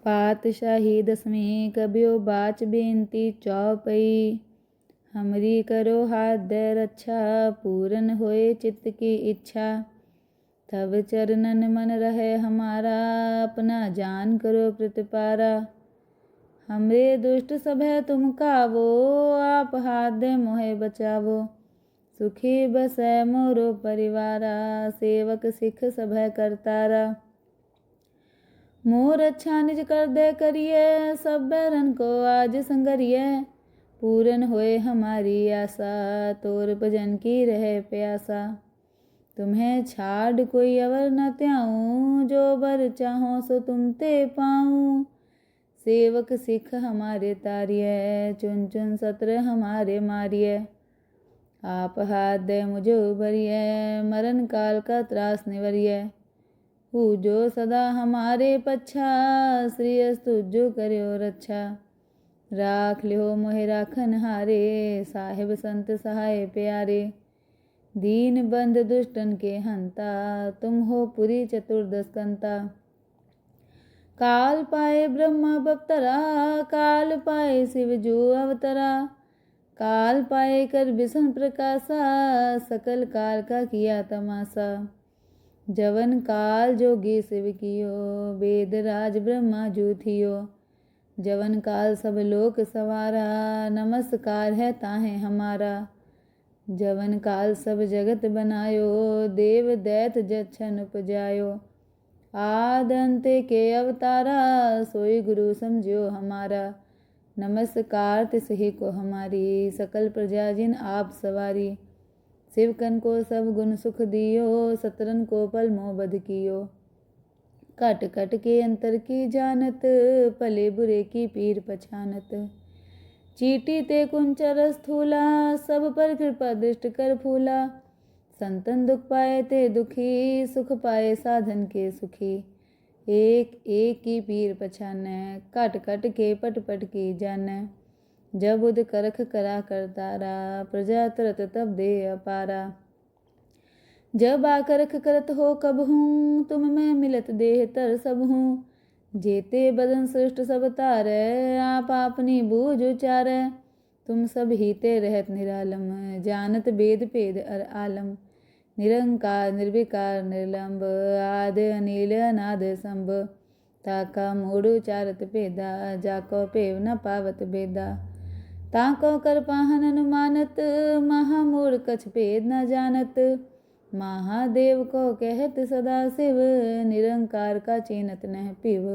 पातशाही दसवीं कबियो बाच बेनती चौपई। हमरी करो हाथ दे रक्षा, पूरन होए चित्त की इच्छा। तब चरणन मन रहे हमारा, अपना जान करो प्रतिपारा। हमरे दुष्ट सभय तुम कावो, आप हाथ दे मोहे बचावो। सुखी बसै मोरो परिवारा, सेवक सिख सभय करतारा। मोर अच्छा निज कर दे करिए, सब बैरन को आज संगरिए। पूरन होए हमारी आशा, तोर भजन की रहे प्यासा। तुम्हें छाड़ कोई अवर न त्याऊं, जो बर चाहो सो तुम ते पाऊं। सेवक सिख हमारे तारिये, चुन चुन सत्र हमारे मारिये। आप हाथ दे मुझे उबरिये, मरण काल का त्रास निवरिये। हु जो सदा हमारे पच्छा, श्री अस्तु जो करो रक्षा। राख लियो मोहे राखन हारे, साहिब संत सहाय प्यारे। दीन बंध दुष्टन के हंता, तुम हो पुरी चतुर्दश कंता। काल पाए ब्रह्मा बप्तरा, काल पाए शिव जो अवतरा। काल पाए कर विष्णु प्रकाशा, सकल काल का किया तमाशा। जवन काल जोगी शिव कियो, वेद राज ब्रह्मा जो थियो। जवन काल सब लोक सवारा, नमस्कार है ताहे हमारा। जवन काल सब जगत बनायो, देव दैत जच्छन उपजायो। आद अंत के अवतारा, सोई गुरु समझो हमारा। नमस्कार तिसहि को हमारी, सकल प्रजा जिन आप सवारी। शिवकन को सब गुण सुख दियो, सतरन को पल मोह बध कियो। कट कट के अंतर की जानत, भले बुरे की पीर पछानत। चीटी ते कुंचर स्थूला, सब पर कृपा दृष्ट कर फूला। संतन दुख पाए ते दुखी, सुख पाए साधन के सुखी। एक एक की पीर पछानै, कट कट के पट पट की जानै। जब उद करख करा करतारा, प्रजा तरत तब दे अपारा। जब आकरख करत हो कब हूँ, तुम में मिलत देह तर सब हूँ। जेते बदन सृष्ट सब तारै, आप अपनी बूझ उचारै। तुम सब हीते रहत निरालम, जानत वेद भेद अर आलम। निरंकार निर्विकार निर्लंब, आद अनिल अनाद संभ। ताका मूढ़ उचारत भेदा, जाको पेव न पावत बेदा। ताको कर पाहन अनुमानत, महामूढ़ कछ भेद न जानत। महादेव को कहत सदा शिव, निरंकार का चीनत नह पिव।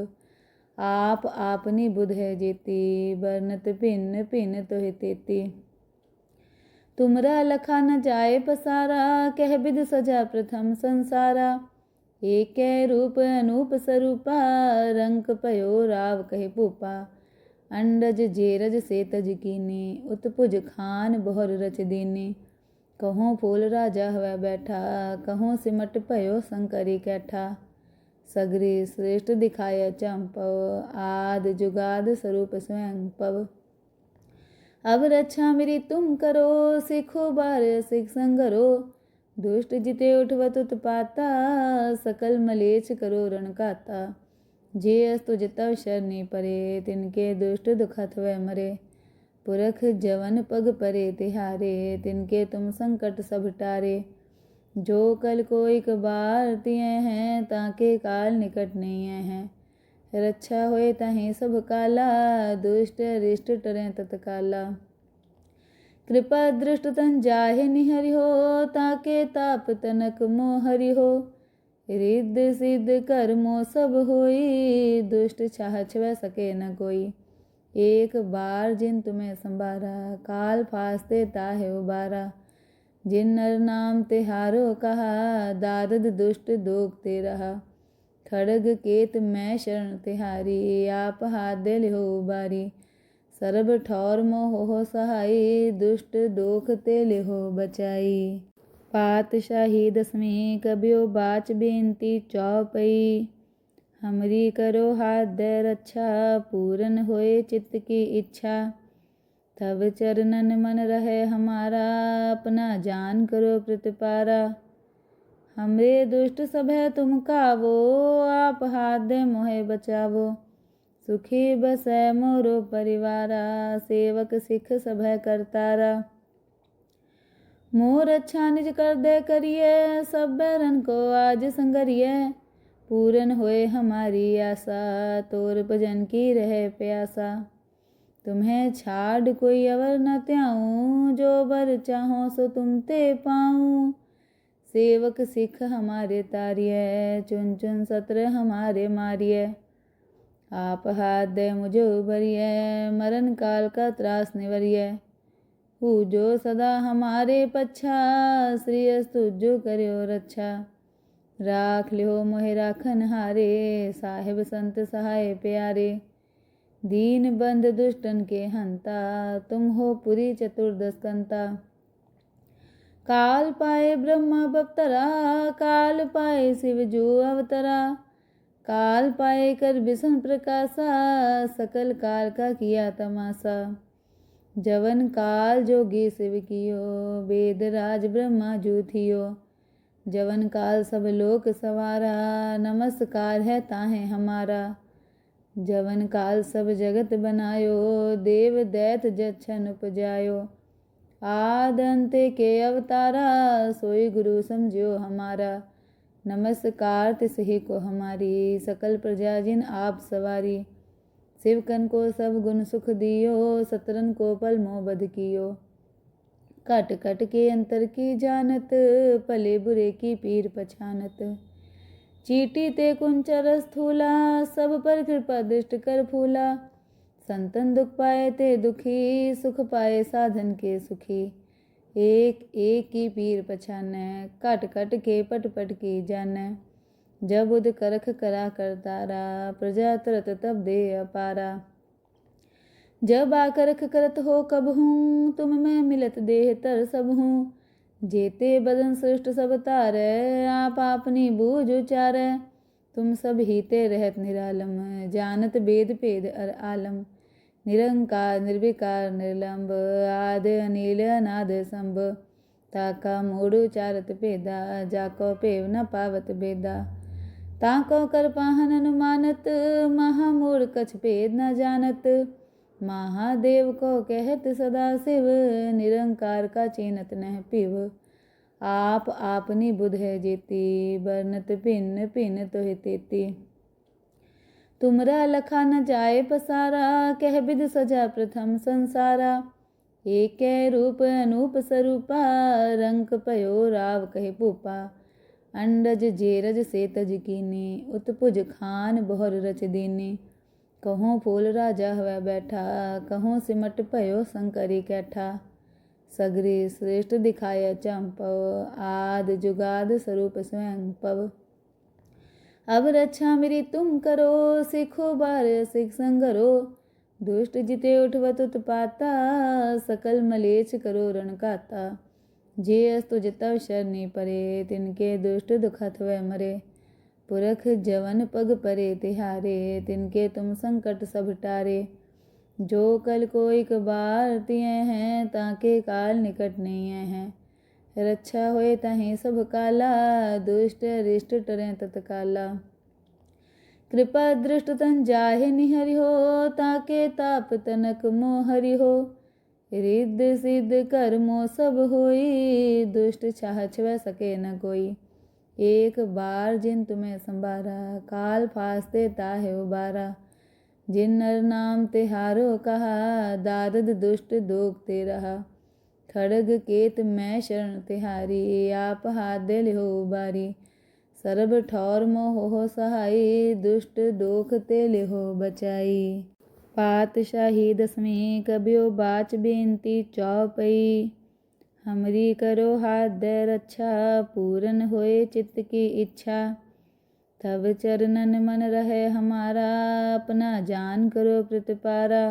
आप आपनी बुध है जेती, बरनत भिन्न भिन्न तोहि तेती। तुमरा लखा न जाए पसारा, कह विध सजा प्रथम संसारा। एक रूप अनूप स्वरूपा, रंक पयो राव कहे भूपा। अंडज जेरज से तज कीनी, उत्पुज खान बहुर रच दीनी। कहूँ फूल राजा हवै बैठा, कहूँ सिमट पयो शंकरी कैठा। सगरी श्रेष्ठ दिखाय चंपव, आद जुगाद स्वरूप स्वयं पव। अब रक्षा मेरी तुम करो, सिखो बार सिख संगरो। दुष्ट जिते उठवत उत्पाता, सकल मलेच्छ करो रणकाता। जे अस्तु जितव शरणी परे, तिनके दुष्ट दुखत वै मरे। पुरख जवन पग परे तिहारे, तिनके तुम संकट सब टारे। जो कल को एक बार तिए हैं, ताके काल निकट नहीं हैं। रक्षा होए ताहि सब काला, दुष्ट रिष्ट टरें तत्काला। कृपा दृष्ट तन जाहे निहरि हो, ताके ताप तनक मोहरि हो। रिद्ध सिद्ध कर्मो सब होई, दुष्ट चाह छवै सके न कोई। एक बार जिन तुम्हें संभारा, काल फासते ताहे उबारा। जिन नर नाम तिहारो कहा, दारद दुष्ट दोगते रहा। खड़ग केत मैं शरण तिहारी, आप हाथ दे लिहो उबारी। सर्ब ठौर मोह हो सहाई, दुष्ट दोख ते लिहो बचाई। पातशाही दसवीं कबियो बाच बेनती चौपई। हमरी करो हाथ दे रक्षा, पूरन होए चित्त की इच्छा। तब चरणन मन रहे हमारा, अपना जान करो प्रतिपारा। हमरे दुष्ट सभय तुम कावो, आप हाथ दे मोहे बचावो। सुखी बसै मोरो परिवारा, सेवक सिख सभै करतारा। मोर अच्छा निज कर दे करिए, सब बैरन को आज संगरिए। पूरन होए हमारी आशा, तोर भजन की रहे प्यासा। तुम्हें छाड़ कोई अवर न त्याऊं, जो बर चाहो सो तुम ते पाऊं। सेवक सिख हमारे तारिये, चुन चुन सत्र हमारे मारिये। आप हाथ दे मुझे उबरिए, मरण काल का त्रास निवरिए। जो सदा हमारे पच्छा, श्री अस्तु जो करो रक्षा। राख लियो मोहे राखन हारे, साहिब संत सहाय प्यारे। दीन बंध दुष्टन के हंता, तुम हो पुरी चतुर्दश कंता। काल पाए ब्रह्मा बप्तरा, काल पाए शिव जो अवतरा। काल पाए कर बिसन प्रकाशा, सकल काल का किया तमाशा। जवन काल जोगी शिव कियो, वेद राज ब्रह्मा जू थियो। जवन काल सब लोक सवारा, नमस्कार है ताहे हमारा। जवन काल सब जगत बनायो, देव दैत जच्छन उपजायो। आद अंत के अवतारा, सोई गुरु समझो हमारा। नमस्कार तिसहि को हमारी, सकल प्रजा जिन आप सवारी। शिवकन को सब गुण सुख दियो, सतरन को पल मोह बध कियो। कट कट के अंतर की जानत, भले बुरे की पीर पछानत। चीटी ते कुंचर स्थूला, सब पर कृपा दृष्ट कर फूला। संतन दुख पाए ते दुखी, सुख पाए साधन के सुखी। एक एक की पीर पछानै, कट कट के पट पट की जानै। जब उद करख करा करतारा, प्रजा तरत तब दे अपारा। जब आकरख करत हो कब हूँ, तुम में मिलत देह तर सब हूँ। जेते बदन सृष्ट सब तारै, आप आपनी बूझ उचारै। तुम सब हीते रहत निरालम, जानत वेद भेद अर आलम। निरंकार निर्विकार निर्लंब, आद अनिल अनाद संभ। ताका मूढ़ उचारत भेदा, जाको पेव न पावत बेदा। ताको कर पाहन अनुमानत, महामूढ़ कछ भेद न जानत। महादेव को कहत सदा शिव, निरंकार का चीनत नह पिव। आप आपनी बुध है जेती, बरनत भिन्न भिन्न तोहि तेती। तुमरा लखा न जाए पसारा, कह विध सजा प्रथम संसारा। एक रूप अनूप स्वरूपा, रंक पयो राव कहे भूपा। अंडज जेरज से तज कीनी, उत्पुज खान बहुर रच दीनी। कहों फूल राजा हुआ बैठा, कहों सिमट पयो शंकरी कैठा। सगरी श्रेष्ठ दिखाया चंपव, आद जुगाद स्वरूप स्वयं पव। अब रक्षा मेरी तुम करो, सिखो बार सिख संगरो। दुष्ट जिते उठवत उत्पाता, सकल मलेच्छ करो रणकाता। जे अस्तु जितव शरणी परे, तिनके दुष्ट दुखत वै मरे। पुरख जवन पग परे तिहारे, तिनके तुम संकट सब टारे। जो कल को एक बार तिये हैं, ताके काल निकट नहीं हैं। रक्षा होए तहीं सब काला, दुष्ट अरिष्ट टरें तत्काला। कृपा दृष्ट तन जाहे निहरि हो, ताके ताप तनक मोह हरि हो। रिद्ध सिद्ध कर्मो सब होई, दुष्ट चाह छुए सके न कोई। एक बार जिन तुम्हें संभारा, काल फासते ताहे उबारा। जिन नर नाम तिहारो कहा, दारद दुष्ट दोगते रहा। खड़ग केत मैं शरण तिहारी, आप हाथ दे लिहो उबारी। सर्ब ठौर मोह हो सहाई, दुष्ट दोख ते लिहो बचाई। पातशाही दसवीं कबियो बाच बेनती चौपई। हमरी करो हाथ दे रक्षा, पूरन होए चित्त की इच्छा। तब चरणन मन रहे हमारा, अपना जान करो प्रतिपारा।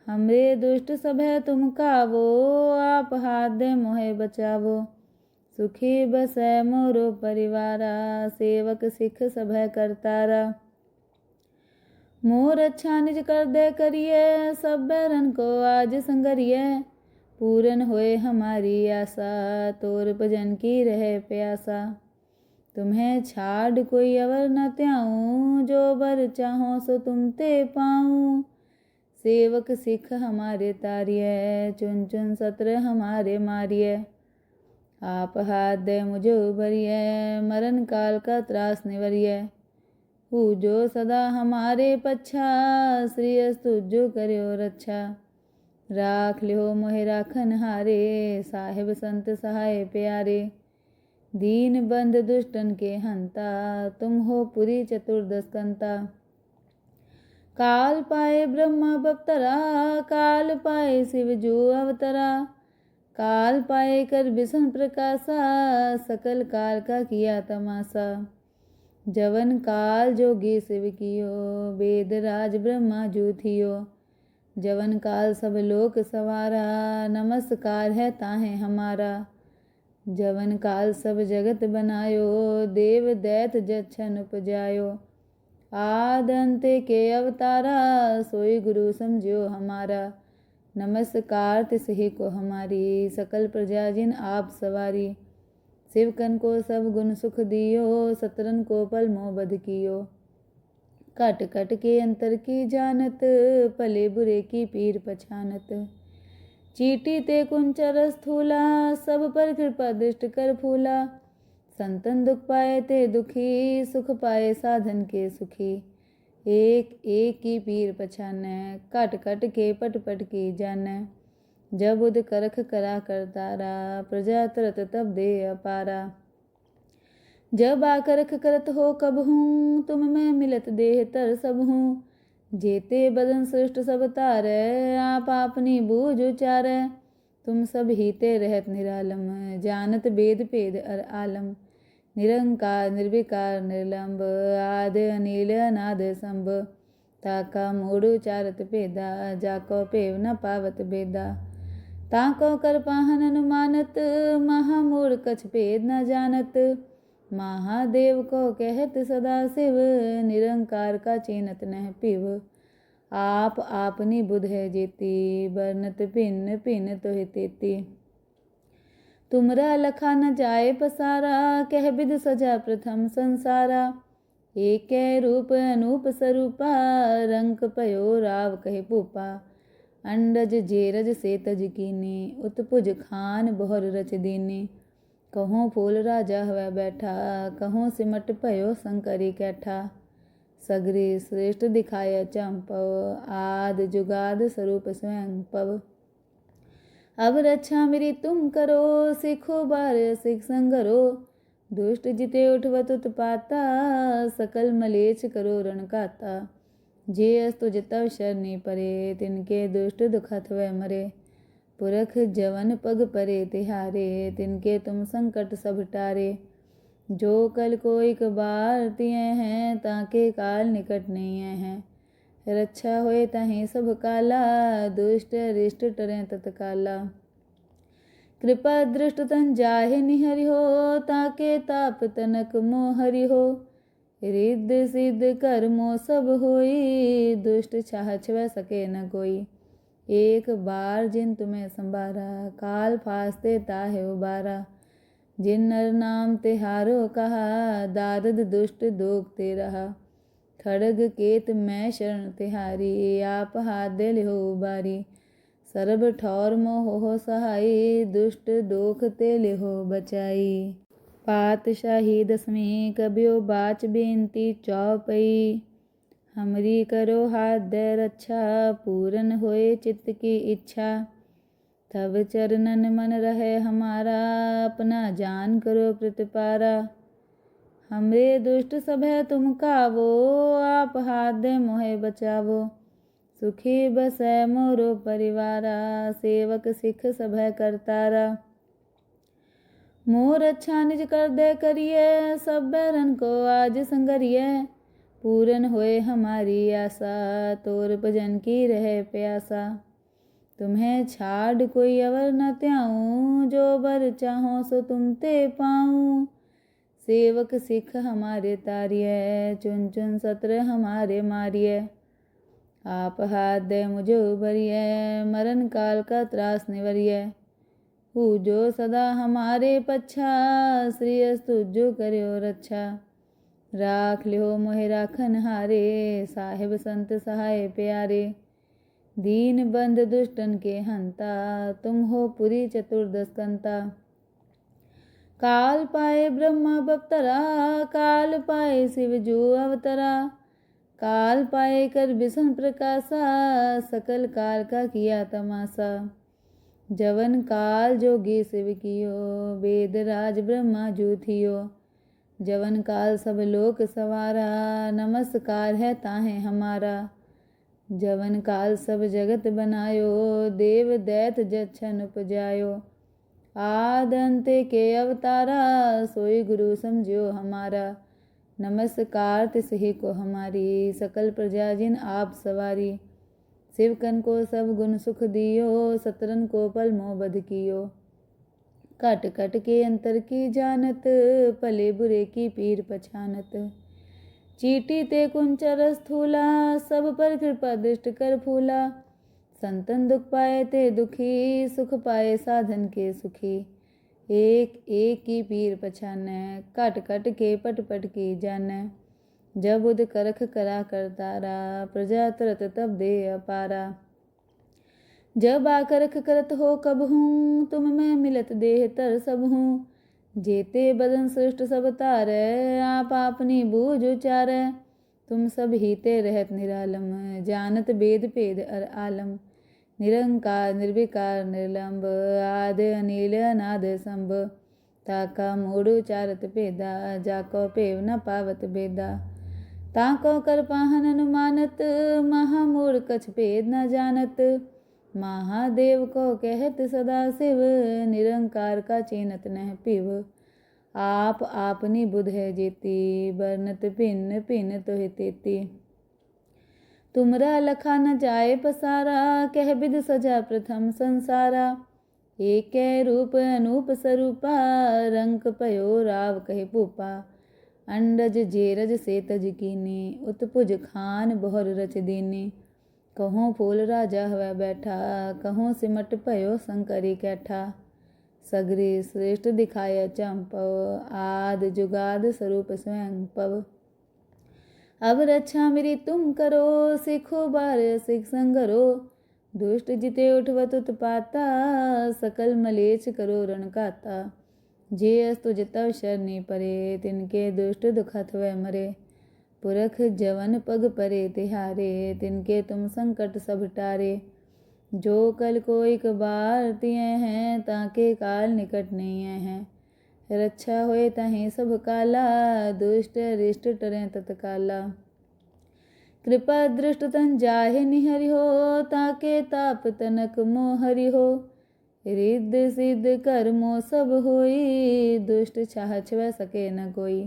हमरे दुष्ट सभै तुम कावो, आप हाथ दे मोहे बचावो। सुखी बसै मोरो परिवारा, सेवक सिख सभै करतारा। मोर अच्छा निज कर दे करिए, सब बैरन को आज संगरिए। पूरन होए हमारी आशा, तोर भजन की रहे प्यासा। तुम्हें छाड़ कोई अवर न त्याऊं, जो बर चाहो सो तुम ते पाऊं। सेवक सिख हमारे तारिय, चुन चुन सत्र हमारे मारिय। आप हाथ दे मुझे उबरिय, मरण काल का त्रास निवरिय। हु जो सदा हमारे पच्छा, श्री अस्तु जो करो रक्षा। राख लियो मोहे राखन हारे, साहिब संत सहाय प्यारे। दीन बंध दुष्टन के हंता, तुम हो पुरी चतुर्दश कंता। काल पाए ब्रह्मा बप्तरा, काल पाए शिव जो अवतरा। काल पाए कर बिसन प्रकाशा, सकल काल का किया तमाशा। जवन काल जोगी शिव कियो, वेद राज ब्रह्मा जो थियो। जवन काल सब लोक सवारा, नमस्कार है ताहे हमारा। जवन काल सब जगत बनायो, देव दैत जच्छन उपजायो। आद अंत के अवतारा, सोई गुरु समझो हमारा। नमस्कार तिसहि को हमारी, सकल प्रजा जिन आप सवारी। शिवकन को सब गुण सुख दियो, सतरन को पल मोह बध कियो। कट कट के अंतर की जानत, भले बुरे की पीर पछानत। चीटी ते कुंचर स्थूला, सब पर कृपा दृष्ट कर फूला। संतन दुख पाए ते दुखी, सुख पाए साधन के सुखी। एक एक की पीर पछानै, कट कट के पट पट की जानै। जब उद करख करा करतारा, प्रजा तरत तब दे अपारा। जब आकरख करत हो कब हूँ, तुम में मिलत देह तर सब हूँ। जेते बदन सृष्ट सब तारै, आप आपनी बूझ उचारै। तुम सब हीते रहत निरालम, जानत वेद भेद अर आलम। निरंकार निर्विकार निर्लंब, आद अनील अनाद संभ। ताका मूढ़ उचारत भेदा, जाको पेव न पावत बेदा। ताको कर पाहन अनुमानत, महामूढ़ कछ भेद न जानत। महादेव को कहत सदा शिव, निरंकार का चीनत नह पिव। आप आपनी बुध है जेती, बरनत भिन्न भिन्न तोहि तेती। तुमरा लखा न जाए पसारा, कह बिद सजा प्रथम संसारा। एक रूप अनूप स्वरूपा, रंक पयो राव कहे पूपा। अंडज जेरज से तज कीने, उत्पुज खान बहुर रच दीने। कहूँ फूल राजा हुआ बैठा, कहूँ सिमट पयो शंकरी कैठा। सगरी श्रेष्ठ दिखाय चंपव, आद जुगाद स्वरूप स्वयं पव। अब रक्षा मेरी तुम करो, सिखो बार सिख संगरो। दुष्ट जिते उठवत उत्पाता, सकल मलेच्छ करो रणकाता। जे अस्तु जितव शरणी परे, तिनके दुष्ट दुखत वह मरे। पुरख जवन पग परे तिहारे, तिनके तुम संकट सब टारे। जो कल को एक बार तिय हैं, ताके काल निकट नहीं हैं। रक्षा होए तहीं सब काला, दुष्ट रिष्ट टरें तत्काला। कृपा दृष्ट तन जाहे निहरि हो, ताके ताप तनक मोहरि हो। रिद्ध सिद्ध कर्मो सब होई, दुष्ट चाह छव सके न कोई। एक बार जिन तुम्हें संभारा, काल फासते ताहे उबारा। जिन नर नाम तिहारो कहा, दारद दुष्ट दोगते रहा। खड़ग केत मैं शरण तिहारी, आप हाथ दे लिहो उबारी। सर्ब ठौर मोह हो सहाई, दुष्ट दोख ते लिहो बचाई। पातशाही दसवीं कबियो बाच बेनती चौपई। हमरी करो हाथ दे रक्षा, पूरन होए चित्त की इच्छा। तब चरणन मन रहे हमारा, अपना जान करो प्रतिपारा। हमरे दुष्ट सब है तुम कावो, आप हाथ दे मोहे बचावो। सुखी बसै मोरो परिवारा, सेवक सिख सब है करतारा। मोर अच्छा निज कर दे करिए, सब बैरन को आज संगरिए। पूरन होए हमारी आशा, तोर भजन की रहे प्यासा। तुम्हें छाड़ कोई अवर न त्याऊं, जो बर चाहो सो तुम ते पाऊं। सेवक सिख हमारे तारिय, चुन चुन सत्र हमारे मारिय। आप हाथ दे मुझे उबरिय, मरण काल का त्रास निवरिय। पूजो सदा हमारे पच्छा, श्री अस्तु जो करो रक्षा। राख लियो मोहे राखन हारे, साहिब संत सहाय प्यारे। दीन बंद दुष्टन के हंता, तुम हो पुरी चतुर्दश कंता। काल पाए ब्रह्मा बप्तरा, काल पाए शिव जो अवतरा। काल पाए कर विष्णु प्रकाशा, सकल काल का किया तमाशा। जवन काल जोगी शिव कियो, वेद राज ब्रह्मा जो थियो। जवन काल सब लोक सवारा, नमस्कार है ताहे हमारा। जवन काल सब जगत बनायो, देव दैत जच्छन उपजायो। आद अंत के अवतारा, सोई गुरु समझो हमारा। नमस्कार तिसहि को हमारी, सकल प्रजा जिन आप सवारी। शिवकन को सब गुण सुख दियो, सतरन को पल मोह बध कियो। कट कट के अंतर की जानत, भले बुरे की पीर पछानत। चीटी ते कुंचर स्थूला, सब पर कृपा दृष्ट कर फूला। संतन दुख पाए ते दुखी, सुख पाए साधन के सुखी। एक एक की पीर पछानै, कट कट के पट पट की जानै। जब उद करख करा करतारा, प्रजा तरत तब दे अपारा। जब आकरख करत हो कब हूँ, तुम मैं मिलत देह तर सब हूँ। जेते बदन सृष्ट सब तारै, आप अपनी बूझ उचारै। तुम सब हीते रहत निरालम, जानत वेद भेद अर आलम। निरंकार निर्विकार निर्लंब, आद अनिल अनाद संभ। ताका मूढ़ उचारत भेदा, जाको पेव न पावत बेदा। ताको कर पाहन अनुमानत, महामूढ़ कछ भेद न जानत। महादेव को कहत सदा शिव, निरंकार का चीनत नह पिव। आप आपनी बुध है जेती, बरनत भिन्न भिन्न तोहि तेती। तुमरा लखा न जाए पसारा, कह बिद सजा प्रथम संसारा। एक रूप अनूप स्वरूपा, रंक पयो राव कहे भूपा। अंडज जेरज से तज कीनी, उत्पुज खान बहुर रच दीनी। कहूँ फूल राजा हवै बैठा, कहूँ सिमट पयो शंकरी कैठा। सगरी श्रेष्ठ दिखाय चंपव, आद जुगाद स्वरूप स्वयं पव। अब रक्षा मेरी तुम करो, सिखो बार सिख संगरो। दुष्ट जिते उठवत उत्पाता, सकल मलेच्छ करो रणकाता। जे अस्तु जितव शरणी परे, तिनके दुष्ट दुखत वै मरे। पुरख जवन पग परे तिहारे, तिनके तुम संकट सब टारे। जो कल को एक बार तिय हैं, ताके काल निकट नहीं हैं। रक्षा होए तहीं सब काला, दुष्ट रिष्ट टरें तत्काला। कृपा दृष्ट तन जाहे निहरि हो, ताके ताप तनक मोहरि हो। रिद्ध सिद्ध कर्मो सब होई, दुष्ट छाह छुए सके न कोई।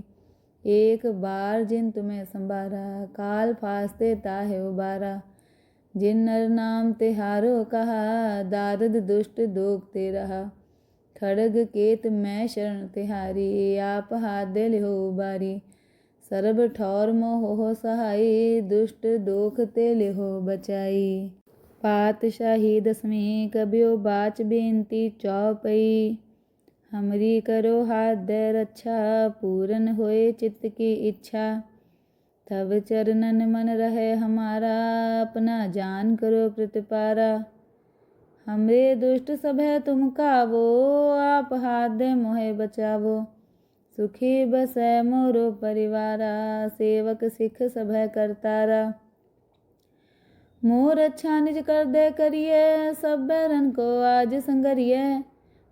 एक बार जिन तुम्हें संभारा, काल फासते ताहे उबारा। जिन नर नाम तिहारो कहा, दादद दुष्ट दोगते रहा। खड़ग केत मैं शरण तिहारी, आप हाथ दे लिहो उबारी। सरब ठौर मोह हो सहाई, दुष्ट दोख ते लिहो बचाई। पातशाही दसवीं कबियो बाच बेनती चौपई। हमरी करो हाथ दे रक्षा, पूरन होए चित्त की इच्छा। तब चरणन मन रहे हमारा, अपना जान करो प्रतिपारा। हमरे दुष्ट सब है तुम कावो, आप हाथ दे मोहे बचावो। सुखी बसै मोरो परिवारा, सेवक सिख सब है करतारा। मोर अच्छा निज कर दे करिए, सब बैरन को आज संगरिए।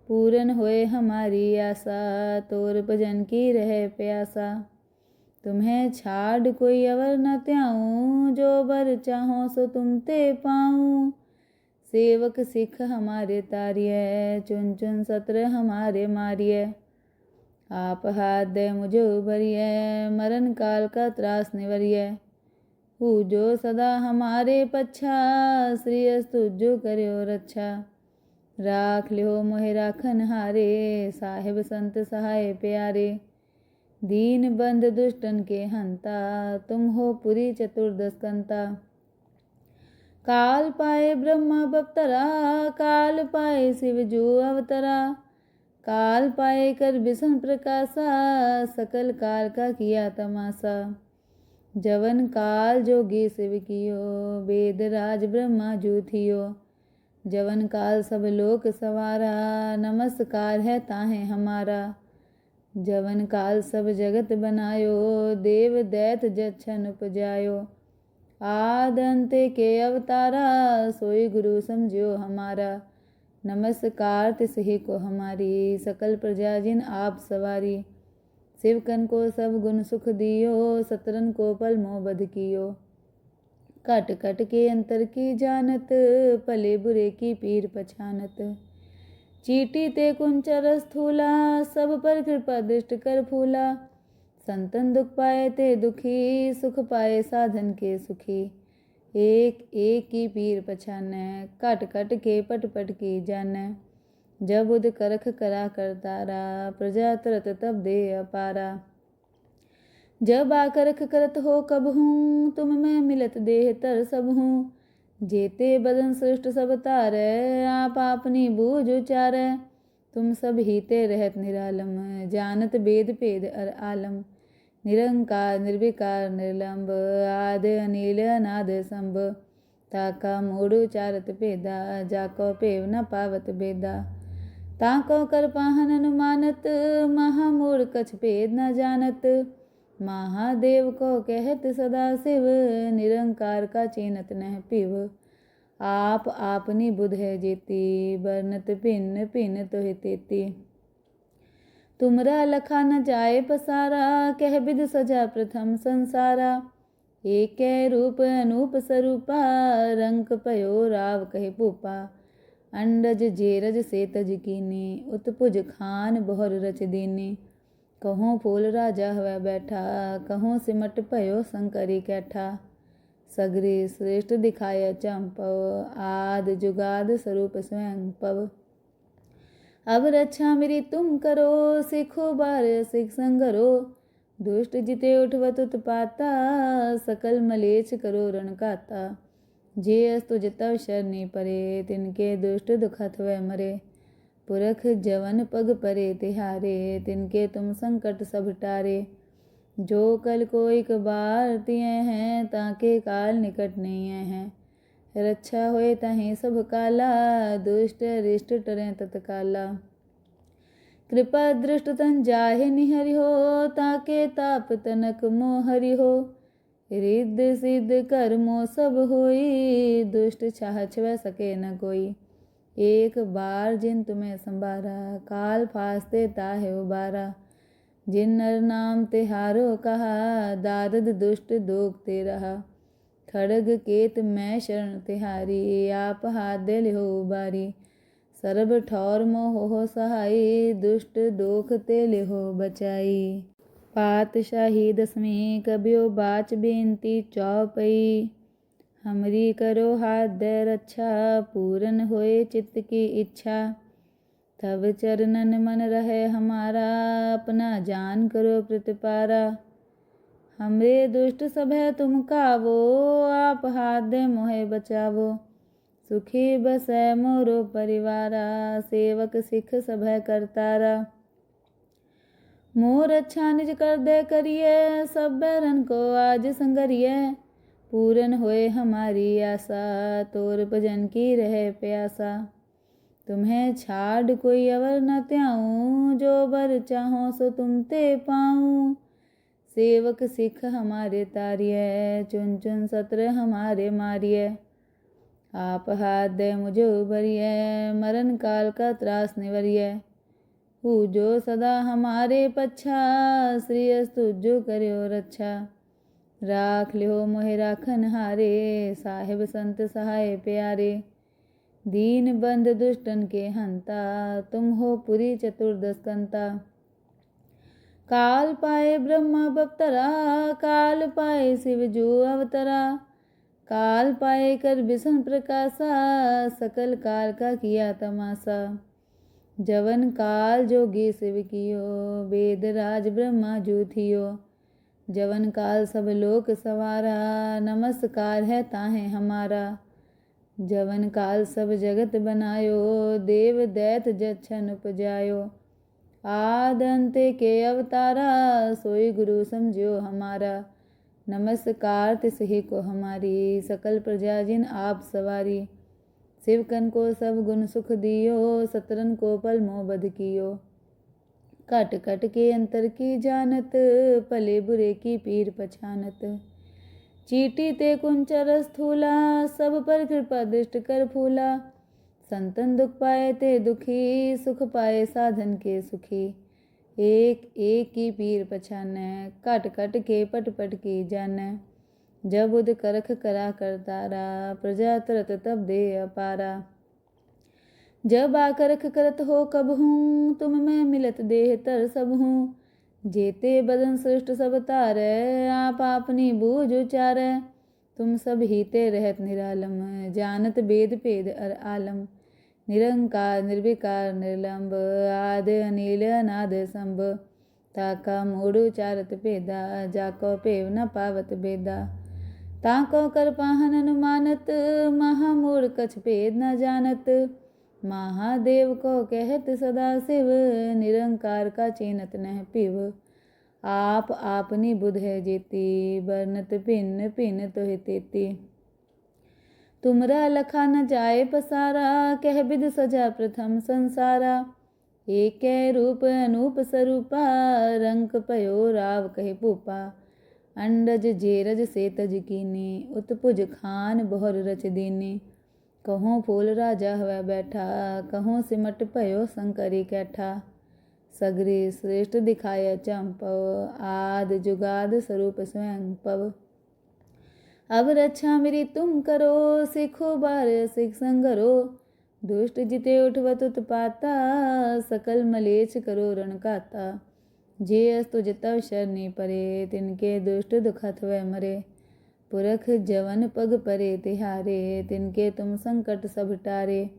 पूरन होए हमारी आशा, तोर भजन की रहे प्यासा। तुम्हें छाड़ कोई अवर न त्याऊं, जो बर चाहो सो तुम ते पाऊं। सेवक सिख हमारे तारिये, चुन चुन सत्र हमारे मारिये। आप हाथ दे मुझे उबरिए, मरण काल का त्रास निवरिए। पूजो सदा हमारे पच्छा, श्री अस्तु जो करो रक्षा। राख लियो मोहे राखन हारे, साहिब संत सहाय प्यारे। दीन बंद दुष्टन के हंता, तुम हो पुरी चतुर्दश कंता। काल पाए ब्रह्मा बप्तरा, काल पाए शिव जो अवतरा। काल पाए कर बिसन प्रकाशा, सकल काल का किया तमाशा। जवन काल जोगी शिव कियो, वेद राज ब्रह्मा जो थियो। जवन काल सब लोक सवारा, नमस्कार है ताहे हमारा। जवन काल सब जगत बनायो, देव दैत जच्छन उपजायो। आद अंत के अवतारा, सोई गुरु समझो हमारा। नमस्कार तिसहि को हमारी, सकल प्रजा जिन आप सवारी। शिवकन को सब गुण सुख दियो, सतरन को पल मोह बध कियो। कट कट के अंतर की जानत, भले बुरे की पीर पछानत। चीटी ते कुंचर स्थूला, सब पर कृपा दृष्ट कर फूला। संतन दुख पाए ते दुखी, सुख पाए साधन के सुखी। एक एक की पीर पछानै, कट कट के पट पट की जानै। जब उद करख करा करतारा, प्रजा तरत तब दे अपारा। जब आकरख करत हो कब हूँ, तुम में मिलत देह तर सब हूँ। जेते बदन सृष्ट सब तारै, आप आपनी बूझ उचारै। तुम सब हीते रहत निरालम, जानत वेद भेद अर आलम। निरंकार निर्विकार निर्लंब, आद अनिल अनाद संभ। ताका मूढ़ उचारत भेदा, जाको पेव न पावत बेदा। ताको कर पाहन अनुमानत, महामूढ़ कछ भेद न जानत। महादेव को कहत सदा शिव, निरंकार का चीनत नह पिव। आप आपनी बुध है जेती, बरनत भिन्न भिन्न तोहि तेती। तुमरा लखा न जाए पसारा, कह विध सजा प्रथम संसारा। एक रूप अनूप स्वरूपा, रंक पयो राव कहे भूपा। अंडज जेरज से तज कीनी, उत्पुज खान बहुर रच दीनी। कहूँ फूल राजा हवै बैठा, कहूँ सिमट पयो शंकरी कैठा। सगरी श्रेष्ठ दिखाय चंपव, आद जुगाद स्वरूप स्वयं पव। अब रक्षा मेरी तुम करो, सिखो बार सिख संगरो। दुष्ट जिते उठवत उत्पाता, सकल मलेच्छ करो रणकाता। जे अस्तु जितव शरणी परे, तिनके दुष्ट दुखत वै मरे। पुरख जवन पग परे तिहारे, तिनके तुम संकट सब टारे। जो कल को एक बार तिय हैं, ताके काल निकट नहीं हैं। रक्षा होए तहीं सब काला, दुष्ट रिष्ट टरें तत्काला। कृपा दृष्ट तन जाहे निहरि हो, ताके ताप तनक मोहरि हो। रिद्ध सिद्ध कर्मो सब होई, दुष्ट चाह छवै सके न कोई। एक बार जिन तुम्हें संभारा, काल फासते ताहे उबारा। जिन नर नाम तिहारो कहा, दारद दुष्ट दोगते रहा। खड़ग केत मैं शरण तिहारी, आप हाथ दे लिहो उबारी। सर्ब ठौर मोह हो सहाई, दुष्ट दोख ते लिहो बचाई। पातशाही दसवीं कबियो बाच बेनती चौपई। हमरी करो हाथ दे रक्षा, पूरन होए चित्त की इच्छा। तब चरणन मन रहे हमारा, अपना जान करो प्रतिपारा। हमरे दुष्ट सभय तुम कावो, आप हाथ दे मोहे बचावो। सुखी बसै मोरो परिवारा, सेवक सिख सभय करतारा। मोर अच्छा निज कर दे करिए, सब बैरन को आज संगरिए। पूरन होए हमारी आशा, तोर भजन की रहे प्यासा। तुम्हें छाड़ कोई अवर न त्याऊं, जो बर चाहो सो तुम ते पाऊं। सेवक सिख हमारे तारिये, चुन चुन सत्र हमारे मारिये। आप हाथ दे मुझे उबरिये, मरण काल का त्रास निवरिये। हु जो सदा हमारे पच्छा, श्री अस्तु जो करियो रक्षा। राख लियो मोहे राखन हारे, साहिब संत सहाय प्यारे। दीन बंध दुष्टन के हंता, तुम हो पुरी चतुर्दशकंता। काल पाए ब्रह्मा बप्तरा, काल पाए शिव जो अवतरा। काल पाए कर बिसन प्रकाशा, सकल काल का किया तमाशा। जवन काल जोगी शिव कियो, वेद राज ब्रह्मा जो थियो। जवन काल सब लोक सवारा, नमस्कार है ताहे हमारा। जवन काल सब जगत बनायो, देव दैत जच्छन उपजायो। आद अंते के अवतारा, सोई गुरु समझियो हमारा। नमस्कार तिस ही को हमारी, सकल प्रजा जिन आप सवारी। शिवकन को सब गुण सुख दियो, सतरन को पल मोह बध कियो। कट कट के अंतर की जानत, भले बुरे की पीर पछानत। चीटी ते कुंचर स्थूला, सब पर कृपा दृष्ट कर फूला। संतन दुख पाए ते दुखी, सुख पाए साधन के सुखी। एक एक की पीर पछानै, कट कट के पट पट की जानै। जब उद करख करा करतारा, प्रजा तरत तब दे अपारा। जब आकरख करत हो कब हूँ, तुम में मिलत देह तर सब हूँ। जेते बदन सृष्ट सब तारै, आप आपनी बूझ उचारै। तुम सब हीते रहत निरालम, जानत वेद पेद अर आलम। निरंकार निर्विकार निर्लंब, आद अनिल अनाद संभ। ताका मूढ़ उचारत पेदा, जाको पेव न पावत बेदा। ताको कर पाहन अनुमानत, महामूढ़ कछ भेद न जानत। महादेव को कहत सदा शिव, निरंकार का चीनत नह पिव। आप आपनी बुध है जेती, बरनत भिन्न भिन्न तोहि तेती। तुमरा लखा न जाए पसारा, कह बिद सजा प्रथम संसारा। एक रूप अनूप स्वरूपा, रंक पयो राव कहे पूपा। अंडज जेरज से तज कीनी, उत्पुज खान बहुर रच दीनी। कहूँ फूल राजा हुआ बैठा, कहूँ सिमट पयो शंकरी कैठा। सगरी श्रेष्ठ दिखाया चंपव, आद जुगाद स्वरूप स्वयं पव। अब रक्षा मेरी तुम करो, सिखो बार सिख संगरो। दुष्ट जिते उठवत उत्पाता, सकल मलेच्छ करो रणकाता। जे अस्तु जितव शरणी परे, तिनके दुष्ट दुखत वह मरे। पुरख जवन पग परे तिहारे, तिनके तुम संकट सब टारे।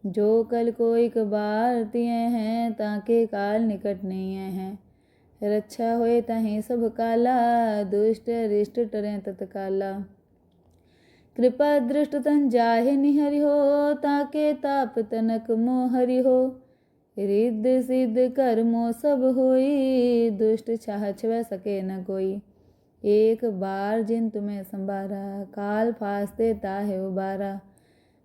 जो कल को एक बार तिय हैं, ताके काल निकट नहीं हैं। रक्षा होए तहीं सब काला, दुष्ट रिष्ट टरें तत्काला। कृपा दृष्ट तन जाहे निहरि हो, ताके ताप तनक मोहरि हो। रिद्ध सिद्ध कर्मो सब होई, दुष्ट चाह छव सके न कोई। एक बार जिन तुम्हें संभारा, काल फासते ताहे उबारा।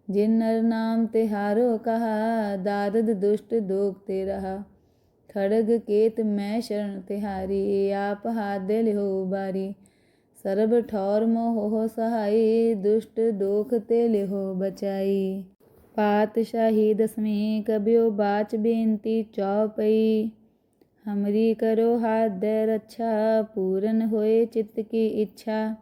जिन नर नाम तिहारो कहा, दारद दुष्ट दोगते रहा। खड़ग केत मैं शरण तिहारी, आप हाथ दे लिहो उबारी। सर्ब ठौर मोह हो सहाई, दुष्ट दोख ते लिहो बचाई। पातशाही दसवीं कबियो बाच बेनती चौपई। हमरी करो हाथ दे रक्षा, पूरन होए चित्त की इच्छा।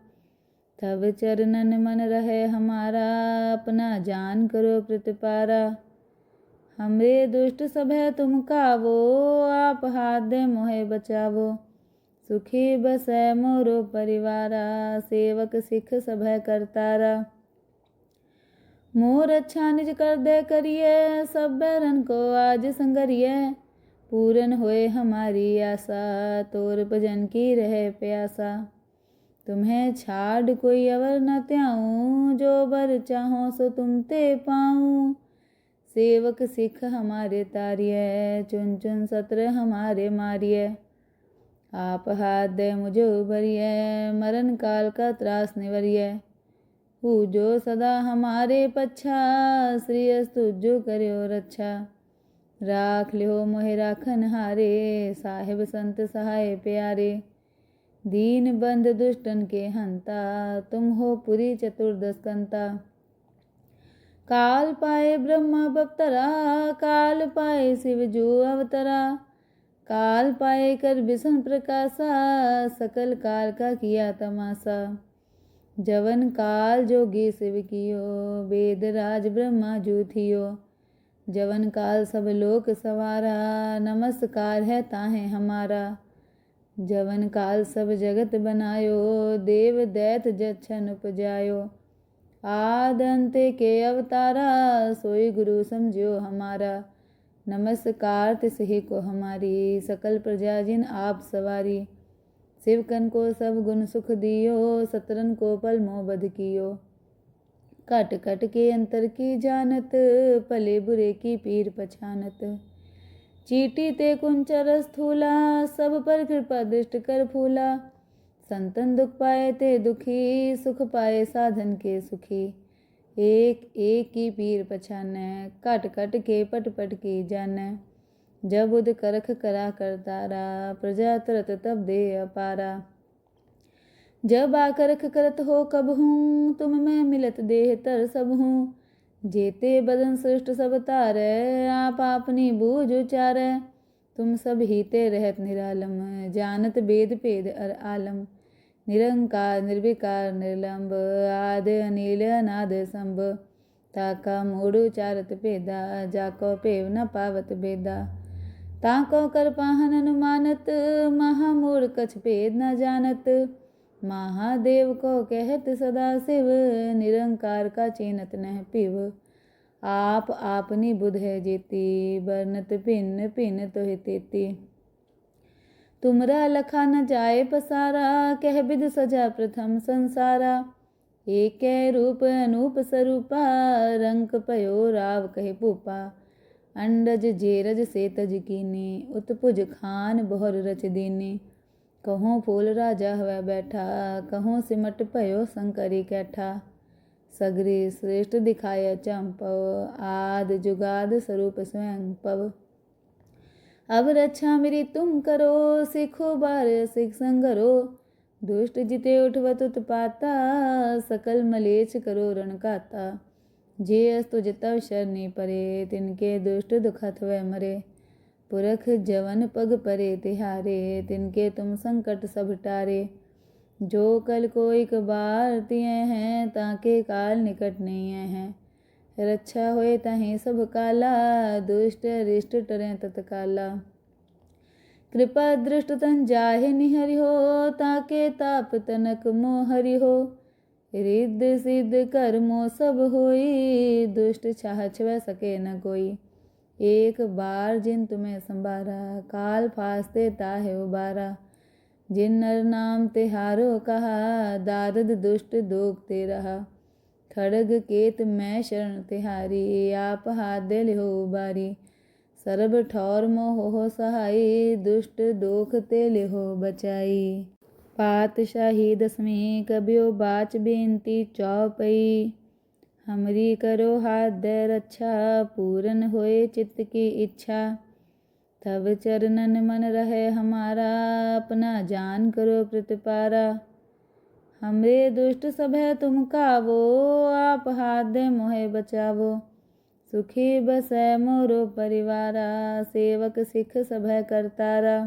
तब चरणन मन रहे हमारा, अपना जान करो प्रतिपारा। हमरे दुष्ट सभय तुम कावो, आप हाथ दे मोहे बचावो। सुखी बसै मोरो परिवारा, सेवक सिख सभय करतारा। मोर अच्छा निज कर दे करिए, सब बैरन को आज संगरिए। पूरन होए हमारी आशा, तोर भजन की रहे प्यासा। तुम्हें छाड़ कोई अवर न त्याऊं, जो बर चाहो सो तुम ते पाऊं। सेवक सिख हमारे तारिय, चुन चुन सत्र हमारे मारिय। आप हाथ दे मुझे उबरिय, मरण काल का त्रास निवरिय। हु जो सदा हमारे पच्छा, श्री अस्तु जो करो रक्षा। राख लिहो मोहे राखन हारे, साहिब संत सहाय प्यारे। दीन बंध दुष्टन के हंता, तुम हो पुरी चतुर्दश कंता। काल पाए ब्रह्मा बप्तरा, काल पाए शिव जो अवतरा। काल पाए कर विष्णु प्रकाशा, सकल काल का किया तमाशा। जवन काल जोगी शिव कियो, वेद राज ब्रह्मा जो थियो। जवन काल सब लोक सवारा, नमस्कार है ताहे हमारा। जवन काल सब जगत बनायो, देव दैत जच्छन उपजायो। आद अंते के अवतारा, सोई गुरु समझियो हमारा। नमस्कार तिस ही को हमारी, सकल प्रजा जिन आप सवारी। शिवकन को सब गुण सुख दियो, सतरन को पल मोह बध कियो। घट घट के अंतर की जानत, भले बुरे की पीर पछानत। चीटी ते कुंचर स्थूला, सब पर कृपा दृष्ट कर फूला। संतन दुख पाए ते दुखी, सुख पाए साधन के सुखी। एक एक की पीर पछानै, घट घट के पट पट की जानै। जब उद करख करा करतारा, प्रजा तरत तब दे अपारा। जब आकरख करत हो कब हूँ, तुम मैं मिलत देह तर सब हूँ। जेते बदन सृष्ट सब तारै, आप आपनी बूझ उचारै। तुम सब हीते रहत निरालम, जानत वेद भेद अर आलम। निरंकार निर्विकार निर्लंब, आद अनिल अनाद संभ। ताका मूढ़ उचारत भेदा, जाको पेव न पावत भेदा। ताको कर पाहन अनुमानत, महामूढ़ कछ भेद न जानत। महादेव को कहत सदा शिव, निरंकार का चीनत नह पिव। आप आपनी बुध है जेती, बरनत भिन्न भिन्न तोहि तेती। तुमरा लखा न जाए पसारा, कह बिद सजा प्रथम संसारा। एक रूप अनूप स्वरूपा, रंक पयो राव कहे भूपा। अंडज जेरज से तज कीनी, उत्पुज खान बहुर रच दीनी। कहूँ फूल राजा हवै बैठा, कहूँ सिमट पयो शंकरी कैठा। सगरी श्रेष्ठ दिखाय चंपव, आद जुगाद स्वरूप स्वयं पव। अब रक्षा मेरी तुम करो, सिखो बार सिख संगरो। दुष्ट जिते उठवत उत्पाता, सकल मलेच्छ करो रण काता। जे अस्तुज तव शरणी परे, तिनके दुष्ट दुखत वै मरे। पुरख जवन पग परे तिहारे, तिनके तुम संकट सब टारे। जो कल को एक बार तिय हैं, ताके काल निकट नहीं हैं। रक्षा होए तहीं सब काला, दुष्ट रिष्ट टरें तत्काला। कृपा दृष्ट तन जाहे निहरि हो, ताके ताप तनक मोहरि हो। रिद्ध सिद्ध कर्मो सब होई, दुष्ट छाह छुए सके न कोई। एक बार जिन तुम्हें संभारा, काल फासते ताहे उबारा। जिन नर नाम तिहारो कहा, दारद दुष्ट दोगते रहा। खड़ग केत मैं शरण तिहारी, आप हाथ दे लिहो उबारी। सरब ठौर मोह हो सहाई, दुष्ट दोख ते लिहो बचाई। पातशाही दसवीं कबियो बाच बेनती चौपई। हमरी करो हाथ दे रक्षा, पूरन होए चित्त की इच्छा। तब चरणन मन रहे हमारा, अपना जान करो प्रतिपारा। हमरे दुष्ट सब है तुम कावो, आप हाथ दे मोहे बचावो। सुखी बसै मोरो परिवारा, सेवक सिख सब है करतारा।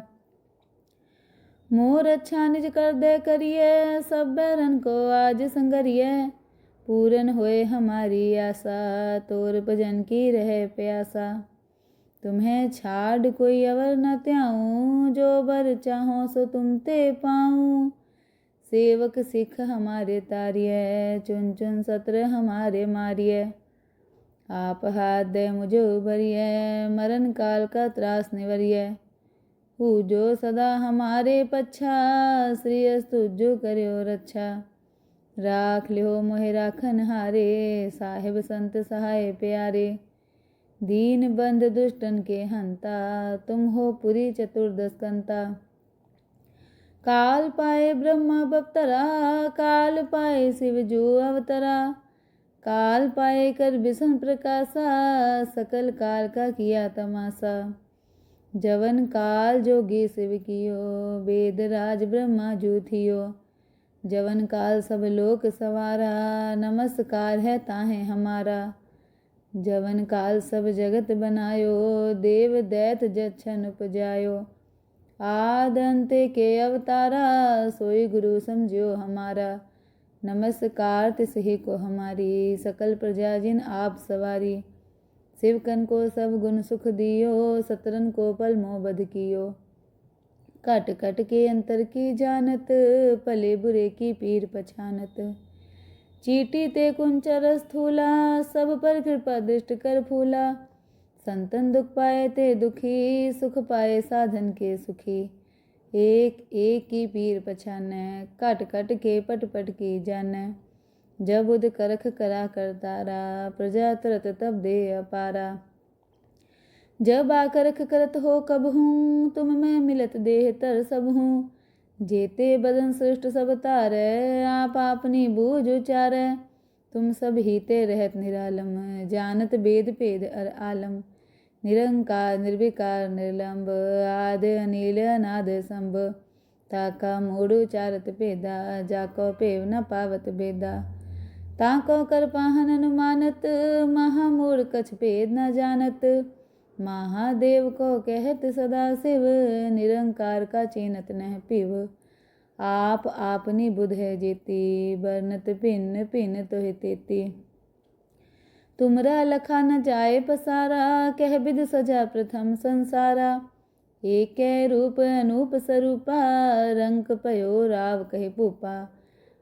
मोर अच्छा निज कर दे करिए, सब बैरन को आज संगरिए। पूरन होए हमारी आशा, तोर भजन की रहे प्यासा। तुम्हें छाड़ कोई अवर न त्याऊं, जो बर चाहो सो तुम ते पाऊं। सेवक सिख हमारे तारिये, चुन चुन सत्र हमारे मारिये। आप हाथ दे मुझे उबरिए, मरण काल का त्रास निवरिए। जो सदा हमारे पच्छा, श्री अस्तु जो करियो रक्षा। राख लिहो मोहे राखन हारे, साहिब संत सहाय प्यारे। दीन बंध दुष्टन के हंता, तुम हो पुरी चतुर्दश कंता। काल पाए ब्रह्मा बप्तरा, काल पाए शिव जो अवतरा। काल पाए कर बिसन प्रकाशा, सकल काल का किया तमाशा। जवन काल जोगी शिव कियो, वेद राज ब्रह्मा जू थियो। जवन काल सब लोक सवारा, नमस्कार है ताहे हमारा। जवन काल सब जगत बनायो, देव दैत जच्छन उपजायो। आद अंत के अवतारा, सोई गुरु समझो हमारा। नमस्कार तिसहि को हमारी, सकल प्रजा जिन आप सवारी। शिवकन को सब गुण सुख दियो, सतरन को पल मोह बध कियो। कट कट के अंतर की जानत, भले बुरे की पीर पछानत। चीटी ते कुंचर स्थूला, सब पर कृपा दृष्ट कर फूला। संतन दुख पाए ते दुखी, सुख पाए साधन के सुखी। एक एक की पीर पछानै, घट घट के पट पट की जानै। जब उद करख करा करतारा, प्रजा तरत तब दे अपारा। जब आकरख करत हो कब हूँ, तुम मैं मिलत देह तर सब हूँ। जेते बदन सृष्ट सब तारै, आप आपनी बूझ उचारै। तुम सब हीते रहत निरालम, जानत वेद भेद अर आलम। निरंकार निर्विकार निर्लंब, आद अनिल अनाद संभ। ताका मूढ़ उचारत भेदा, जाको पेव न पावत भेदा। ताको कर पाहन अनुमानत, महामूढ़ कछ भेद न जानत। महादेव को कहत सदा शिव, निरंकार का चीनत नह पिव। आप आपनी बुध है जेती, बरनत भिन्न भिन्न तोहि तेती। तुमरा लखा न जाए पसारा, कह विध सजा प्रथम संसारा। एक रूप अनूप स्वरूपा, रंक पयो राव कहे भूपा।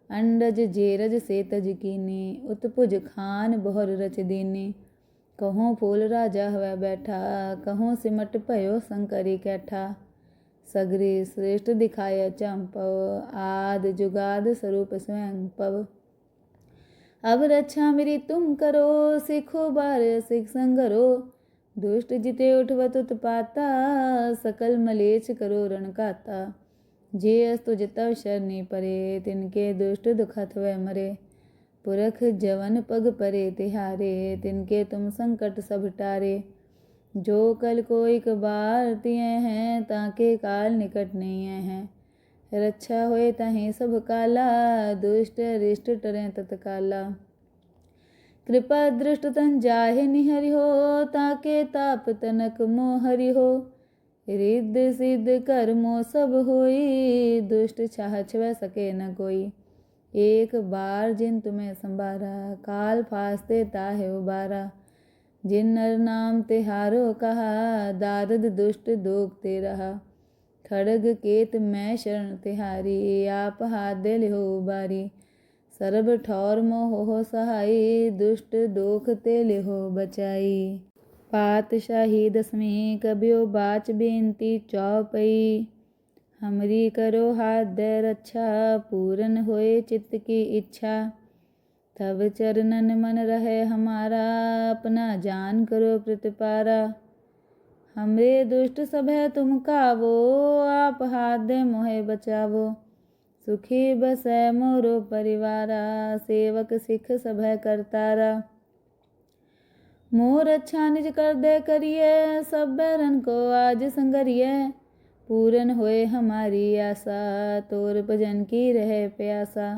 अंडज जेरज से तज कीनी, उत्पुज खान बहुर रच दीनी। कहूँ फूल राजा हुआ बैठा, कहूँ सिमट पयो शंकरी कैठा। सगरी श्रेष्ठ दिखाय चंपव, आद जुगाद स्वरूप स्वयं पव। अब रक्षा मेरी तुम करो, सिखो बार सिख संगरो। दुष्ट जिते उठवत उत्पाता, सकल मलेच्छ करो रणकाता। जे अस्तु जितव शरणी परे, तिनके दुष्ट दुखत वह मरे। पुरख जवन पग परे तिहारे, तिनके तुम संकट सब टारे। जो कल को एक बार तिय हैं, ताके काल निकट नहीं हैं। रक्षा होए तहीं सब काला, दुष्ट रिष्ट टरें तत्काला। कृपा दृष्ट तन जाहे निहरि हो, ताके ताप तनक मोहरि हो। रिद्ध सिद्ध कर्मो सब होई, दुष्ट चाह छुए सके न कोई। एक बार जिन तुम्हें संभारा, काल फासते ताहे उबारा। जिन नर नाम तिहारो कहा, दारद दुष्ट दोगते रहा। खड़ग केत मैं शरण तिहारी, आप हाथ दे लिहो उबारी। सर्ब ठौर मोह हो सहाई, दुष्ट दोख ते लिहो बचाई। पातशाही दसवीं कबियो बाच बेनती चौपई। हमरी करो हाथ दे रक्षा, पूरन होए चित्त की इच्छा। तब चरणन मन रहे हमारा, अपना जान करो प्रतिपारा। हमरे दुष्ट सभय तुम कावो, आप हाथ दे मोहे बचावो। सुखी बसै मोरो परिवारा, सेवक सिख सभय करतारा। मोर अच्छा निज कर दे करिए, सब बैरन को आज संगरिए। पूरन होए हमारी आशा, तोर भजन की रहे प्यासा।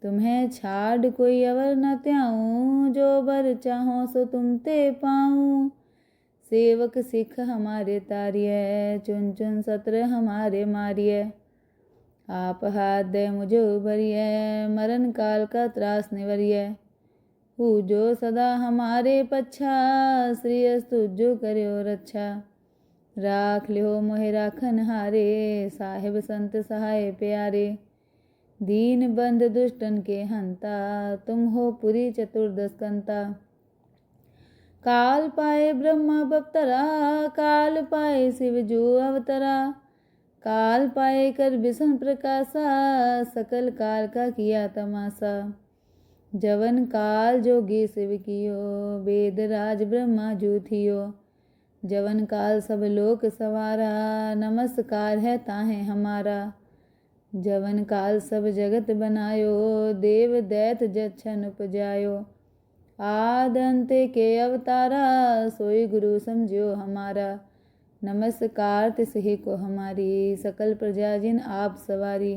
तुम्हें छाड़ कोई अवर न त्याऊं, जो बर चाहो सो तुम ते पाऊं। सेवक सिख हमारे तारिय, चुन चुन सत्र हमारे मारिय। आप हाथ दे मुझे उबरिय, मरण काल का त्रास निवरिय। हु जो सदा हमारे पच्छा, श्री अस्तु जो करो रक्षा। राख लियो मोहि राखन हारे, साहिब संत सहाय प्यारे। दीन बंध दुष्टन के हंता, तुम हो पुरी चतुर्दशकंता। काल पाए ब्रह्मा बप्तरा, काल पाए शिव जो अवतरा। काल पाए कर विष्णु प्रकाशा, सकल काल का किया तमाशा। जवन काल जोगी शिव कियो, वेद राज ब्रह्मा जू थियो। जवन काल सब लोक सवारा, नमस्कार है ताहे हमारा। जवन काल सब जगत बनायो, देव दैत जच्छन उपजायो। आद अंत के अवतारा, सोई गुरु समझो हमारा। नमस्कार तिसहि को हमारी, सकल प्रजा जिन आप सवारी।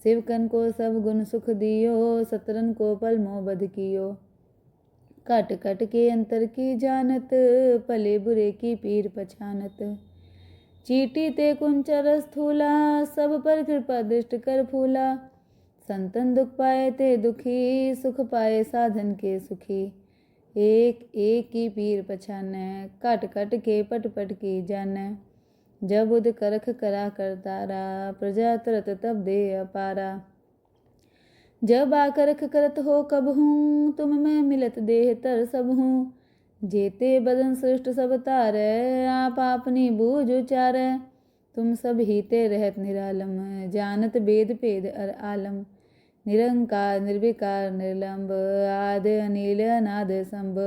शिवकन को सब गुण सुख दियो, सतरन को पल मोह बध कियो। कट कट के अंतर की जानत, भले बुरे की पीर पछानत। चीटी ते कुंचर स्थूला, सब पर कृपा दृष्ट कर फूला। संतन दुख पाए ते दुखी, सुख पाए साधन के सुखी। एक एक की पीर पछानै, कट कट के पट पट की जानै। जब उद करख करा करतारा, प्रजा तरत तब दे अपारा। जब आकरख करत हो कब हूँ, तुम मैं मिलत देह तर सब हूँ। जेते बदन सृष्ट सब तारै, आप आपनी बूझ उचारै। तुम सब हीते रहत निरालम, जानत वेद भेद अर आलम। निरंकार निर्विकार निर्लंब आदि अनिल अनाद संभ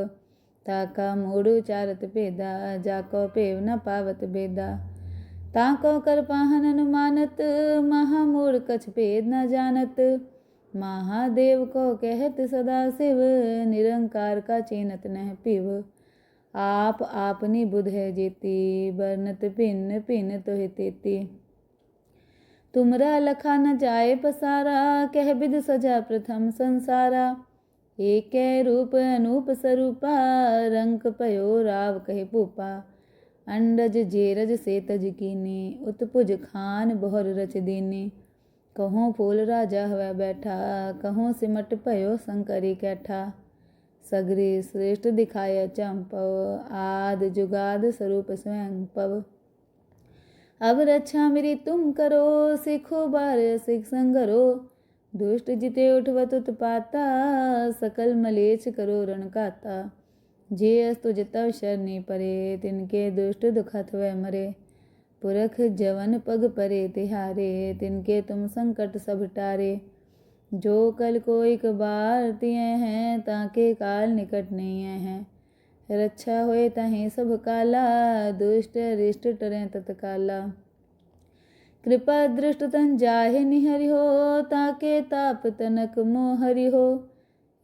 ताका मूढ़ चारत भेदा जाको पेव न पावत भेदा ताको कर पाहन अनुमानत महामूढ़ कछ भेद न जानत महादेव को कहत सदा शिव निरंकार का चीनत नह पिव आप आपनी बुध है जेती बरनत भिन्न भिन्न तोहि तेती तुमरा लखा न जाए पसारा कह बिद सजा प्रथम संसारा एक रूप अनूप स्वरूपा रंक पयो राव कहे पूपा अंडज जेरज से तज कीने उत्पुज खान बहुर रच दीने कहों फूल राजा हुआ बैठा कहों सिमट पयो शंकरी कैठा सगरे श्रेष्ठ दिखाया चंपव आद जुगाद स्वरूप स्वयं पव अब रक्षा मेरी तुम करो सिखो बार सिख संगरो दुष्ट जिते उठवत उत्पाता सकल मलेच्छ करो रणकाता जे अस्तु जितव शरणी परे तिनके दुष्ट दुखत वह मरे पुरख जवन पग परे तिहारे तिनके तुम संकट सब टारे जो कल को एक बार तिय हैं ताके काल निकट नहीं हैं रक्षा होए तहें सब काला दुष्ट रिष्ट टरें तत्काला कृपा दृष्ट तन जाहे निहरि हो ताके ताप तनक मोहरि हो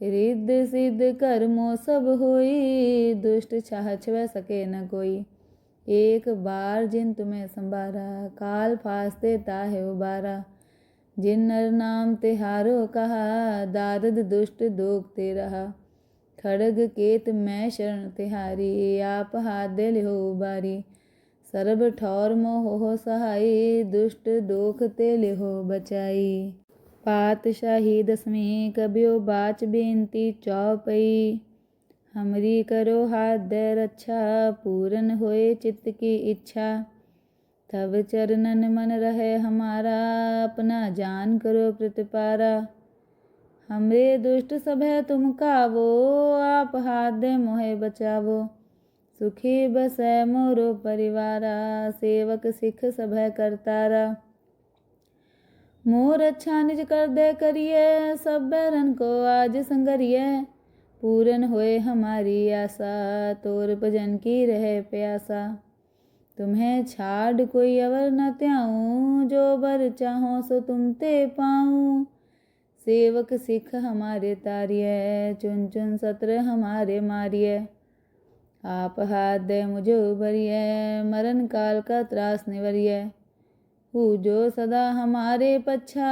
रिद्ध सिद्ध कर्मो सब होई दुष्ट चाह छव सके न कोई एक बार जिन तुम्हें संभारा काल फास्ते ताहे उबारा जिन नर नाम तिहारो कहा दारद दुष्ट दोगते रहा खड़ग केत मैं शरण तिहारी आप हाथ दे लिहो उबारी सर्ब ठौर मोह हो सहाई दुष्ट दोख ते लिहो बचाई पातशाही दसवीं कबियो बाच बेनती चौपई हमरी करो हाथ दे रक्षा पूरन होए चित्त की इच्छा तब चरणन मन रहे हमारा अपना जान करो प्रतिपारा हमरे दुष्ट सब है तुम कावो आप हाथ दे मोहे बचावो सुखी बसै मोरो परिवारा सेवक सिख सब है करतारा मोर अच्छा निज कर दे करिए सब बैरन को आज संगरिए पूरन होए हमारी आशा तोर भजन की रहे प्यासा तुम्हें छाड़ कोई अवर न त्याऊं जो बर चाहो सो तुम ते पाऊं सेवक सिख हमारे तारिय चुन चुन सत्र हमारे मारिय आप हाथ दे मुझे उबरिय मरण काल का त्रास निवरिय हु जो सदा हमारे पच्छा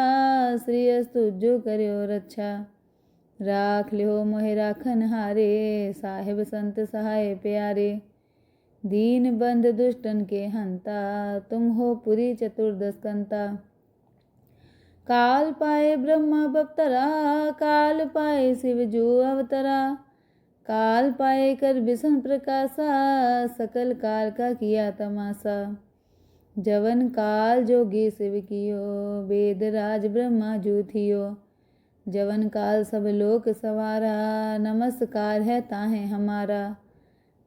श्री अस्तु जो करो रक्षा राख लिहो मोहे राखन हारे साहिब संत सहाय प्यारे दीन बंध दुष्टन के हंता तुम हो पुरी चतुर्दश कंता काल पाए ब्रह्मा बप्तरा काल पाए शिव जो अवतरा काल पाए कर विष्णु प्रकाशा सकल काल का किया तमाशा जवन काल जोगी शिव कियो वेद राज ब्रह्मा जो थियो जवन काल सब लोक सवारा नमस्कार है ताहे हमारा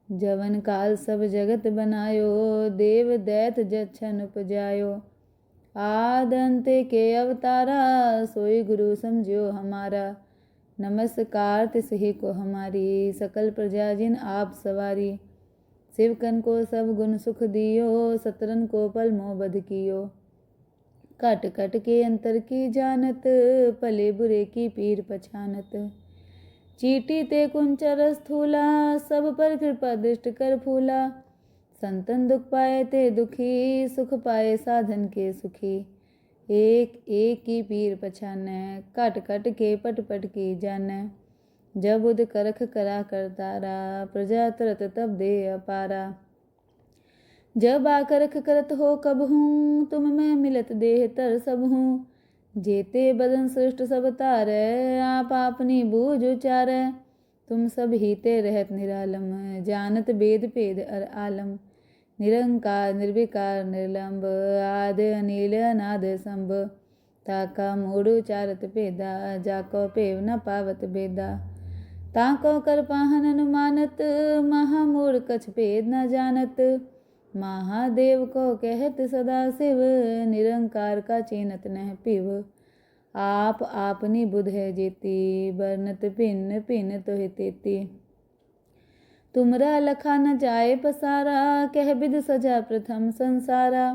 जवन काल सब जगत बनायो देव दैत जच्छन उपजायो आद अंत के अवतारा सोई गुरु समझो हमारा नमस्कार तिसही को हमारी सकल प्रजा जिन आप सवारी शिवकन को सब गुण सुख दियो सतरन को पल मोह बध कियो कट कट के अंतर की जानत भले बुरे की पीर पछानत चीटी ते कुंचर स्थूला सब पर कृपा दृष्ट कर फूला संतन दुख पाए ते दुखी सुख पाए साधन के सुखी एक एक की पीर पछाने कट कट के पट पट की जाने जब उद करख करा करतारा प्रजा तरत तब दे अपारा जब आकरख करत हो कब हूँ तुम में मिलत देह तर सब हूँ जेते बदन सृष्ट सब तारे आप अपनी बूझ उचारे तुम सब हीते रहत निरालम जानत वेद पेद अर आलम निरंकार निर्विकार निर्लंब आद अनिल अनाद संभ ताका मूढ़ चारत भेदा जाको पेव न पावत भेदा ताको कर पाहन अनुमानत महामूढ़ कछ भेद न जानत महादेव को कहत सदा शिव निरंकार का चीनत नह पिव आप आपनी बुध है जेती, बरनत भिन्न भिन्न तोहि तेती। तुमरा लखा न जाए पसारा, कह बिद सजा प्रथम संसारा।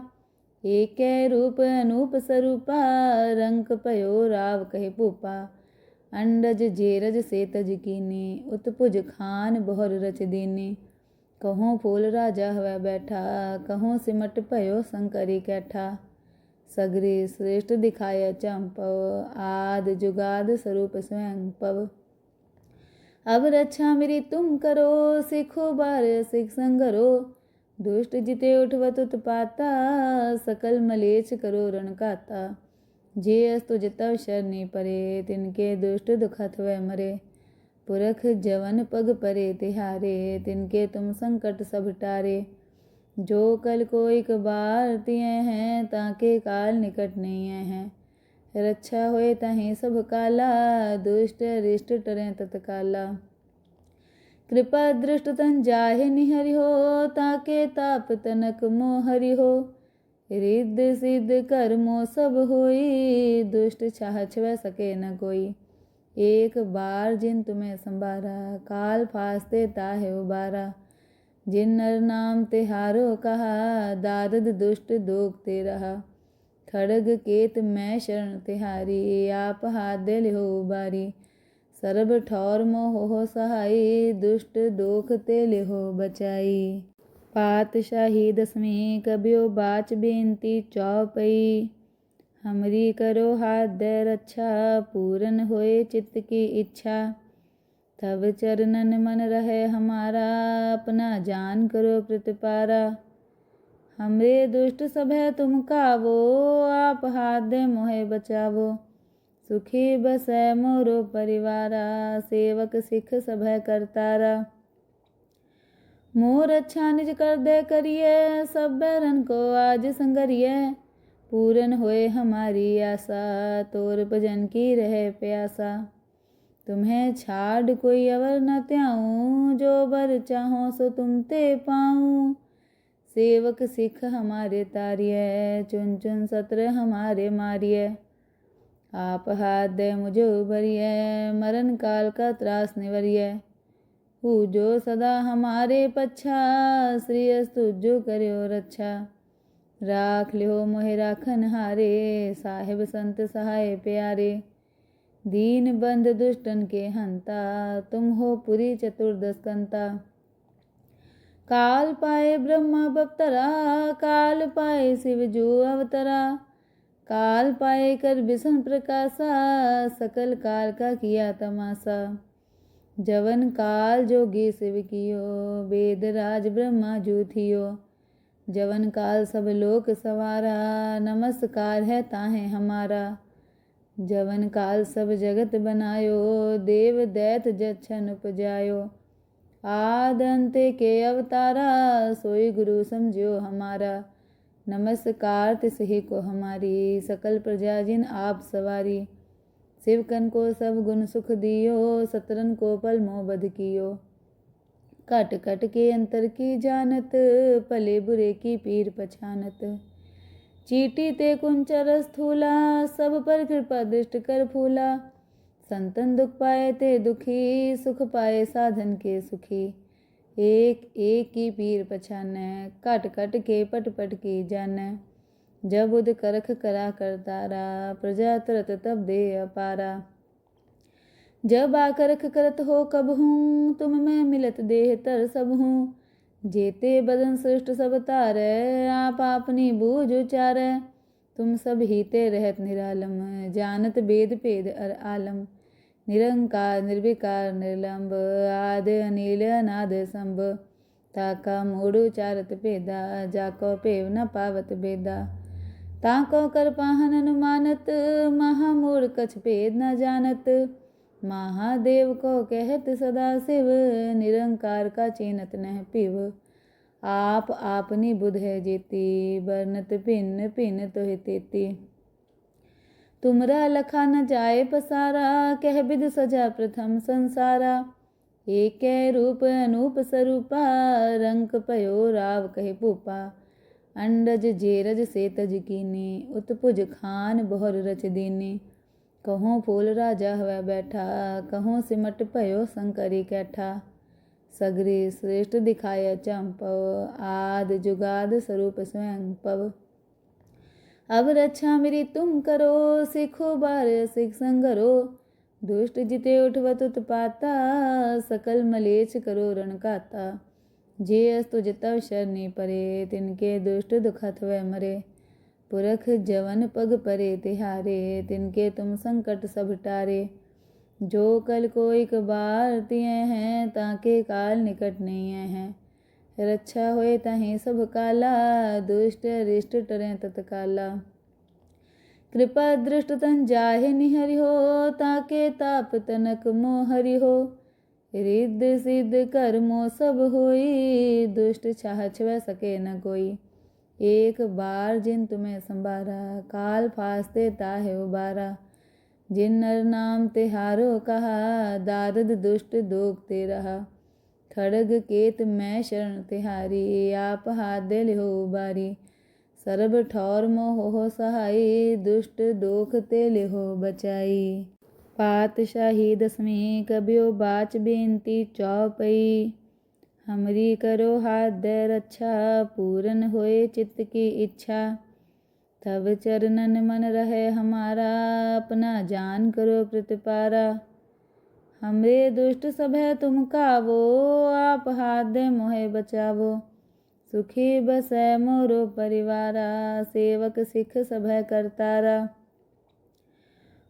एक रूप अनूप स्वरूपा, रंक पयो राव कहे पूपा। अंडज जेरज से तज कीनी, उत्पुज खान बहुर रच दीनी। कहूँ फूल राजा हवै बैठा, कहूँ सिमट पयो शंकरी कैठा। सगरे श्रेष्ठ दिखाय चंपव, आद जुगाद स्वरूप स्वयं पव। अब रक्षा मेरी तुम करो, सिखो बार सिख संगरो। दुष्ट जिते उठवत उत्पाता, सकल मलेच्छ करो रण काता। जे अस्तु जितव शरणी परे, तिनके दुष्ट दुखत वै मरे। पुरख जवन पग परे तिहारे, तिनके तुम संकट सब टारे। जो कल को एक बार तिय हैं, ताके काल निकट नहीं हैं। रक्षा होए तहीं सब काला, दुष्ट रिष्ट टरें तत्काला। कृपा दृष्ट तन जाहे निहरि हो, ताके ताप तनक मोहरि हो। रिद्ध सिद्ध कर्मो सब होई, दुष्ट छाह छुए सके न कोई। एक बार जिन तुम्हें संभारा, काल फासते ताहे उबारा। जिन नर नाम तिहारो कहा, दादद दुष्ट दोगते रहा। खड़ग केत मैं शरण तिहारी, आप हाथ दे लिहो उबारी। सर्ब ठौर मोह सहाई, दुष्ट दोख ते लिहो बचाई। पातशाही दसवीं कबियो बाच बेनती चौपई। हमरी करो हाथ दे रक्षा, पूरन होए चित्त की इच्छा। तब चरणन मन रहे हमारा, अपना जान करो प्रतिपारा। हमरे दुष्ट सब है तुम कावो, आप हाथ दे मोहे बचावो। सुखी बसै मोरो परिवारा, सेवक सिख सब है करतारा। मोर अच्छा निज कर दे करिए, सब बैरन को आज संगरिए। पूरन होए हमारी आशा, तोर भजन की रहे प्यासा। तुम्हें छाड़ कोई अवर न त्याऊं, जो बर चाहो सो तुम ते पाऊं। सेवक सिख हमारे तारिये, चुन चुन सत्र हमारे मारिये। आप हाथ दे मुझे उभरिए, मरण काल का त्रास निवरिए। हु जो सदा हमारे पच्छा, श्री अस्तु जो करो रक्षा। राख लिहो मोहे राखन हारे, साहिब संत सहाय प्यारे। दीन बंध दुष्टन के हंता, तुम हो पुरी चतुर्दश कंता। काल पाए ब्रह्मा बप्तरा, काल पाए शिव जो अवतरा। काल पाए कर बिसन प्रकाशा, सकल काल का किया तमाशा। जवन काल जोगी शिव कियो, वेद राज ब्रह्मा जो थियो। जवन काल सब लोक सवारा, नमस्कार है ताहे हमारा। जवन काल सब जगत बनायो, देव दैत जच्छन उपजायो। आद अंत के अवतारा, सोई गुरु समझो हमारा। नमस्कार तिसहि को हमारी, सकल प्रजा जिन आप सवारी। शिवकन को सब गुण सुख दियो, सतरन को पल मोह बध कियो। कट कट के अंतर की जानत, भले बुरे की पीर पछानत। चीटी ते कुंचर स्थूला, सब पर कृपा दृष्ट कर फूला। संतन दुख पाए ते दुखी, सुख पाए साधन के सुखी। एक एक की पीर पछानै, कट कट के पट पट की जानै। जब उद करख करा करतारा, प्रजा तरत तब दे अपारा। जब आकरख करत हो कब हूँ, तुम में मिलत देह तर सब हूँ। जेते बदन सृष्ट सब तारै, आप अपनी बूझ उचारै। तुम सब हीते रहत निरालम, जानत बेद पेद अर आलम। निरंकार निर्विकार निर्लंब, आद अनिल अनाद संभ। ताका मूढ़ उचारत भेदा, जाको पेव न पावत बेदा। ताको कर पाहन अनुमानत, महामूढ़ कछ भेद न जानत। महादेव को कहत सदा शिव, निरंकार का चीनत नह पिव। आप आपनी बुध है जेती, बरनत भिन्न भिन्न तोहि तेती। तुमरा लखा न जाए पसारा, कह बिद सजा प्रथम संसारा। एक रूप अनूप स्वरूपा, रंक पयो राव कहे पूपा। अंडज जेरज से तज कीनी, उत्पुज खान बहुर रच दीनी। कहूँ फूल राजा हवै बैठा, कहूँ सिमट भयो शंकरी कैठा। सगरी श्रेष्ठ दिखाय चंपव, आद जुगाद स्वरूप स्वयं पव। अब रक्षा मेरी तुम करो, सिखो बार सिख संगरो। दुष्ट जिते उठवत उत्पाता, सकल मलेच्छ करो रणकाता। जे अस्तु जितव शरणी परे, तिनके दुष्ट दुखत वै मरे। पुरख जवन पग परे तिहारे, तिनके तुम संकट सब टारे। जो कल को एक बार तिय हैं, ताके काल निकट नहीं हैं। रक्षा होए ताहि सब काला, दुष्ट अरिष्ट टरें तत्काला। कृपा दृष्ट तन जाहे निहरि हो, ताके ताप तनक मोहरि हो। रिद्ध सिद्ध कर्मो सब होई, दुष्ट चाह छवै सके न कोई। एक बार जिन तुम्हें संभारा, काल फासते ताहे उबारा। जिन नर नाम तिहारो कहा, दारद दुष्ट दोगते रहा। खड़ग केत मैं शरण तिहारी, आप हाथ दे लिहो उबारी। सर्ब ठौर मोह सहाई, दुष्ट दोख ते लिहो बचाई। पातशाही दसवीं कबियो बाच बेनती चौपई। हमरी करो हाथ दे रक्षा, पूरन होए चित्त की इच्छा। तब चरणन मन रहे हमारा, अपना जान करो प्रतिपारा। हमरे दुष्ट सभय तुम कावो, आप हाथ दे मोहे बचावो। सुखी बसै मोरो परिवारा, सेवक सिख सभय करतारा।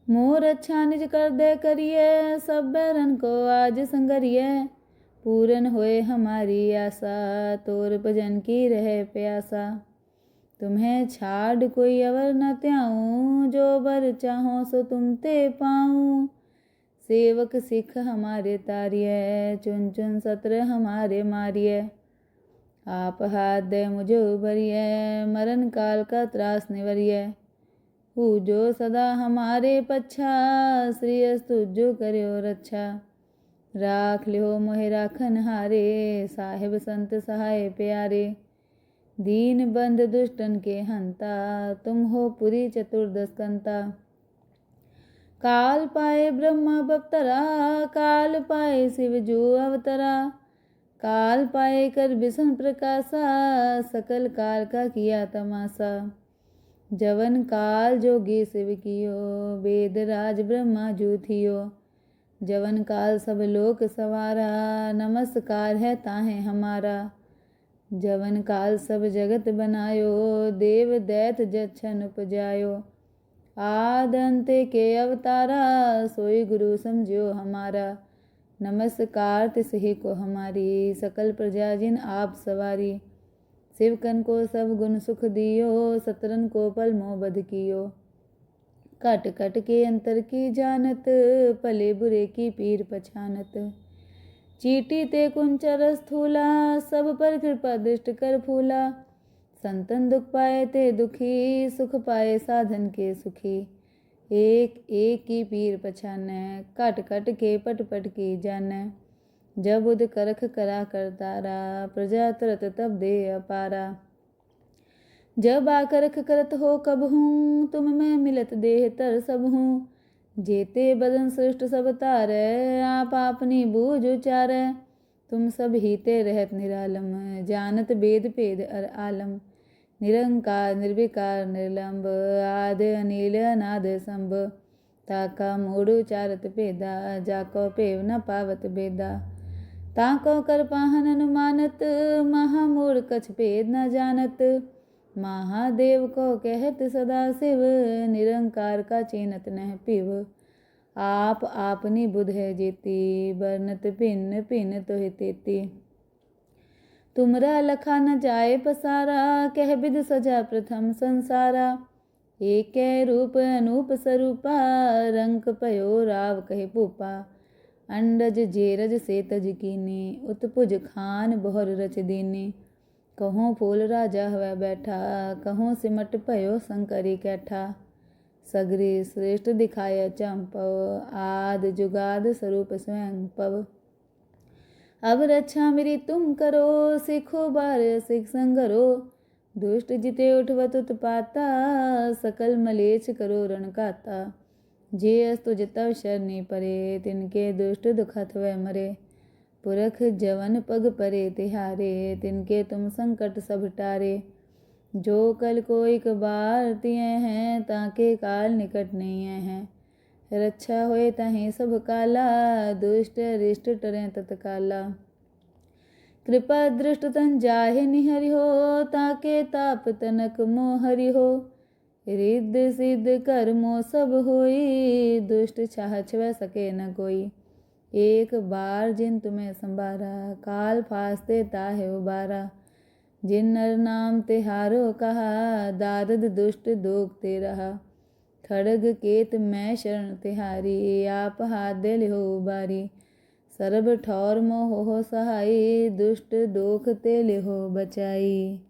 मोर अच्छा निज कर दे करिए, सब बैरन को आज संगरिए। पूरन होए हमारी आशा, तोर भजन की रहे प्यासा। तुम्हें छाड़ कोई अवर न त्याऊं, जो बर चाहो सो तुम ते पाऊं। सेवक सिख हमारे तारिय, चुन चुन सत्र हमारे मारिय। आप हाथ दे मुझे उबरिय, मरण काल का त्रास निवरिय। हु जो सदा हमारे पच्छा, श्री अस्तु जो करो रक्षा। राख लियो मोहे राखन हारे, साहिब संत सहाय प्यारे। दीन बंध दुष्टन के हंता, तुम हो पुरी चतुर्दश कंता। काल पाए ब्रह्मा बप्तरा, काल पाए शिव जो अवतरा। काल पाए कर विष्णु प्रकाशा, सकल काल का किया तमाशा। जवन काल जोगी शिव कियो, वेद राज ब्रह्मा जू थियो। जवन काल सब लोक सवारा, नमस्कार है ताहे हमारा। जवन काल सब जगत बनायो, देव दैत जच्छन उपजायो। आद अंत के अवतारा, सोई गुरु समझो हमारा। नमस्कार तिसहि को हमारी, सकल प्रजा जिन आप सवारी। शिवकन को सब गुण सुख दियो, सतरन को पल मोह बध कियो। कट कट के अंतर की जानत, भले बुरे की पीर पछानत। चीटी ते कुंचर स्थूला, सब पर कृपा दृष्ट कर फूला। संतन दुख पाए ते दुखी, सुख पाए साधन के सुखी। एक एक की पीर पछानै, कट कट के पट पट की जानै। जब उद करख करा करतारा, प्रजा तरत तब दे अपारा। जब आकरख करत हो कब हूँ, तुम में मिलत देह तर सब हूँ। जेते बदन सृष्ट सब तारै, आप अपनी बूझ उचारै। तुम सब हीते रहत निरालम, जानत वेद पेद अर आलम। निरंकार निर्विकार निर्लंब, आद अनिल अनाद संभ। ताका मूढ़ उचारत पेदा, जाको पेव न पावत बेदा। ताको कर पाहन अनुमानत, महामूढ़ कछ पेद न जानत। महादेव को कहत सदा शिव, निरंकार का चीनत नह पिव। आप आपनी बुध है जेती, बरनत भिन्न भिन्न तोहि तेती। तुमरा लखा न जाए पसारा, कह बिद सजा प्रथम संसारा। एक रूप अनूप स्वरूपा, रंक पयो राव कहे पूपा। अंडज जेरज से तज कीनी, उत्पुज खान बहुर रच दीनी। कहूँ फूल राजा हवै बैठा, कहूँ सिमट भयो शंकरी कैठा। सगरी श्रेष्ठ दिखाय चंपव, आद जुगाद स्वरूप स्वयं पव। अब रक्षा मेरी तुम करो, सिखो बार सिख संगरो। दुष्ट जिते उठवत उत्पाता, सकल मलेच्छ करो रणकाता। जे अस्तु जितव शरणी परे, तिनके दुष्ट दुखत वह मरे। पुरख जवन पग परे तिहारे, तिनके तुम संकट सब टारे। जो कल को एक बार तिय हैं, ताके काल निकट नहीं हैं। रक्षा होए तहीं सब काला, दुष्ट रिष्ट टरें तत्काला। कृपा दृष्ट तन जाहे निहरि हो, ताके ताप तनक मोह हरि हो। रिद्ध सिद्ध कर्मो सब होई, दुष्ट चाह छव सके न कोई। एक बार जिन तुम्हें संभारा, काल फासते ताहे उबारा। जिन नर नाम तिहारो कहा, दारद दुष्ट दोगते रहा। खड़ग केत मैं शरण तिहारी, आप हाथ दे लिहो उबारी। सर्ब ठौर मोह हो सहाई, दुष्ट दोख ते लिहो बचाई।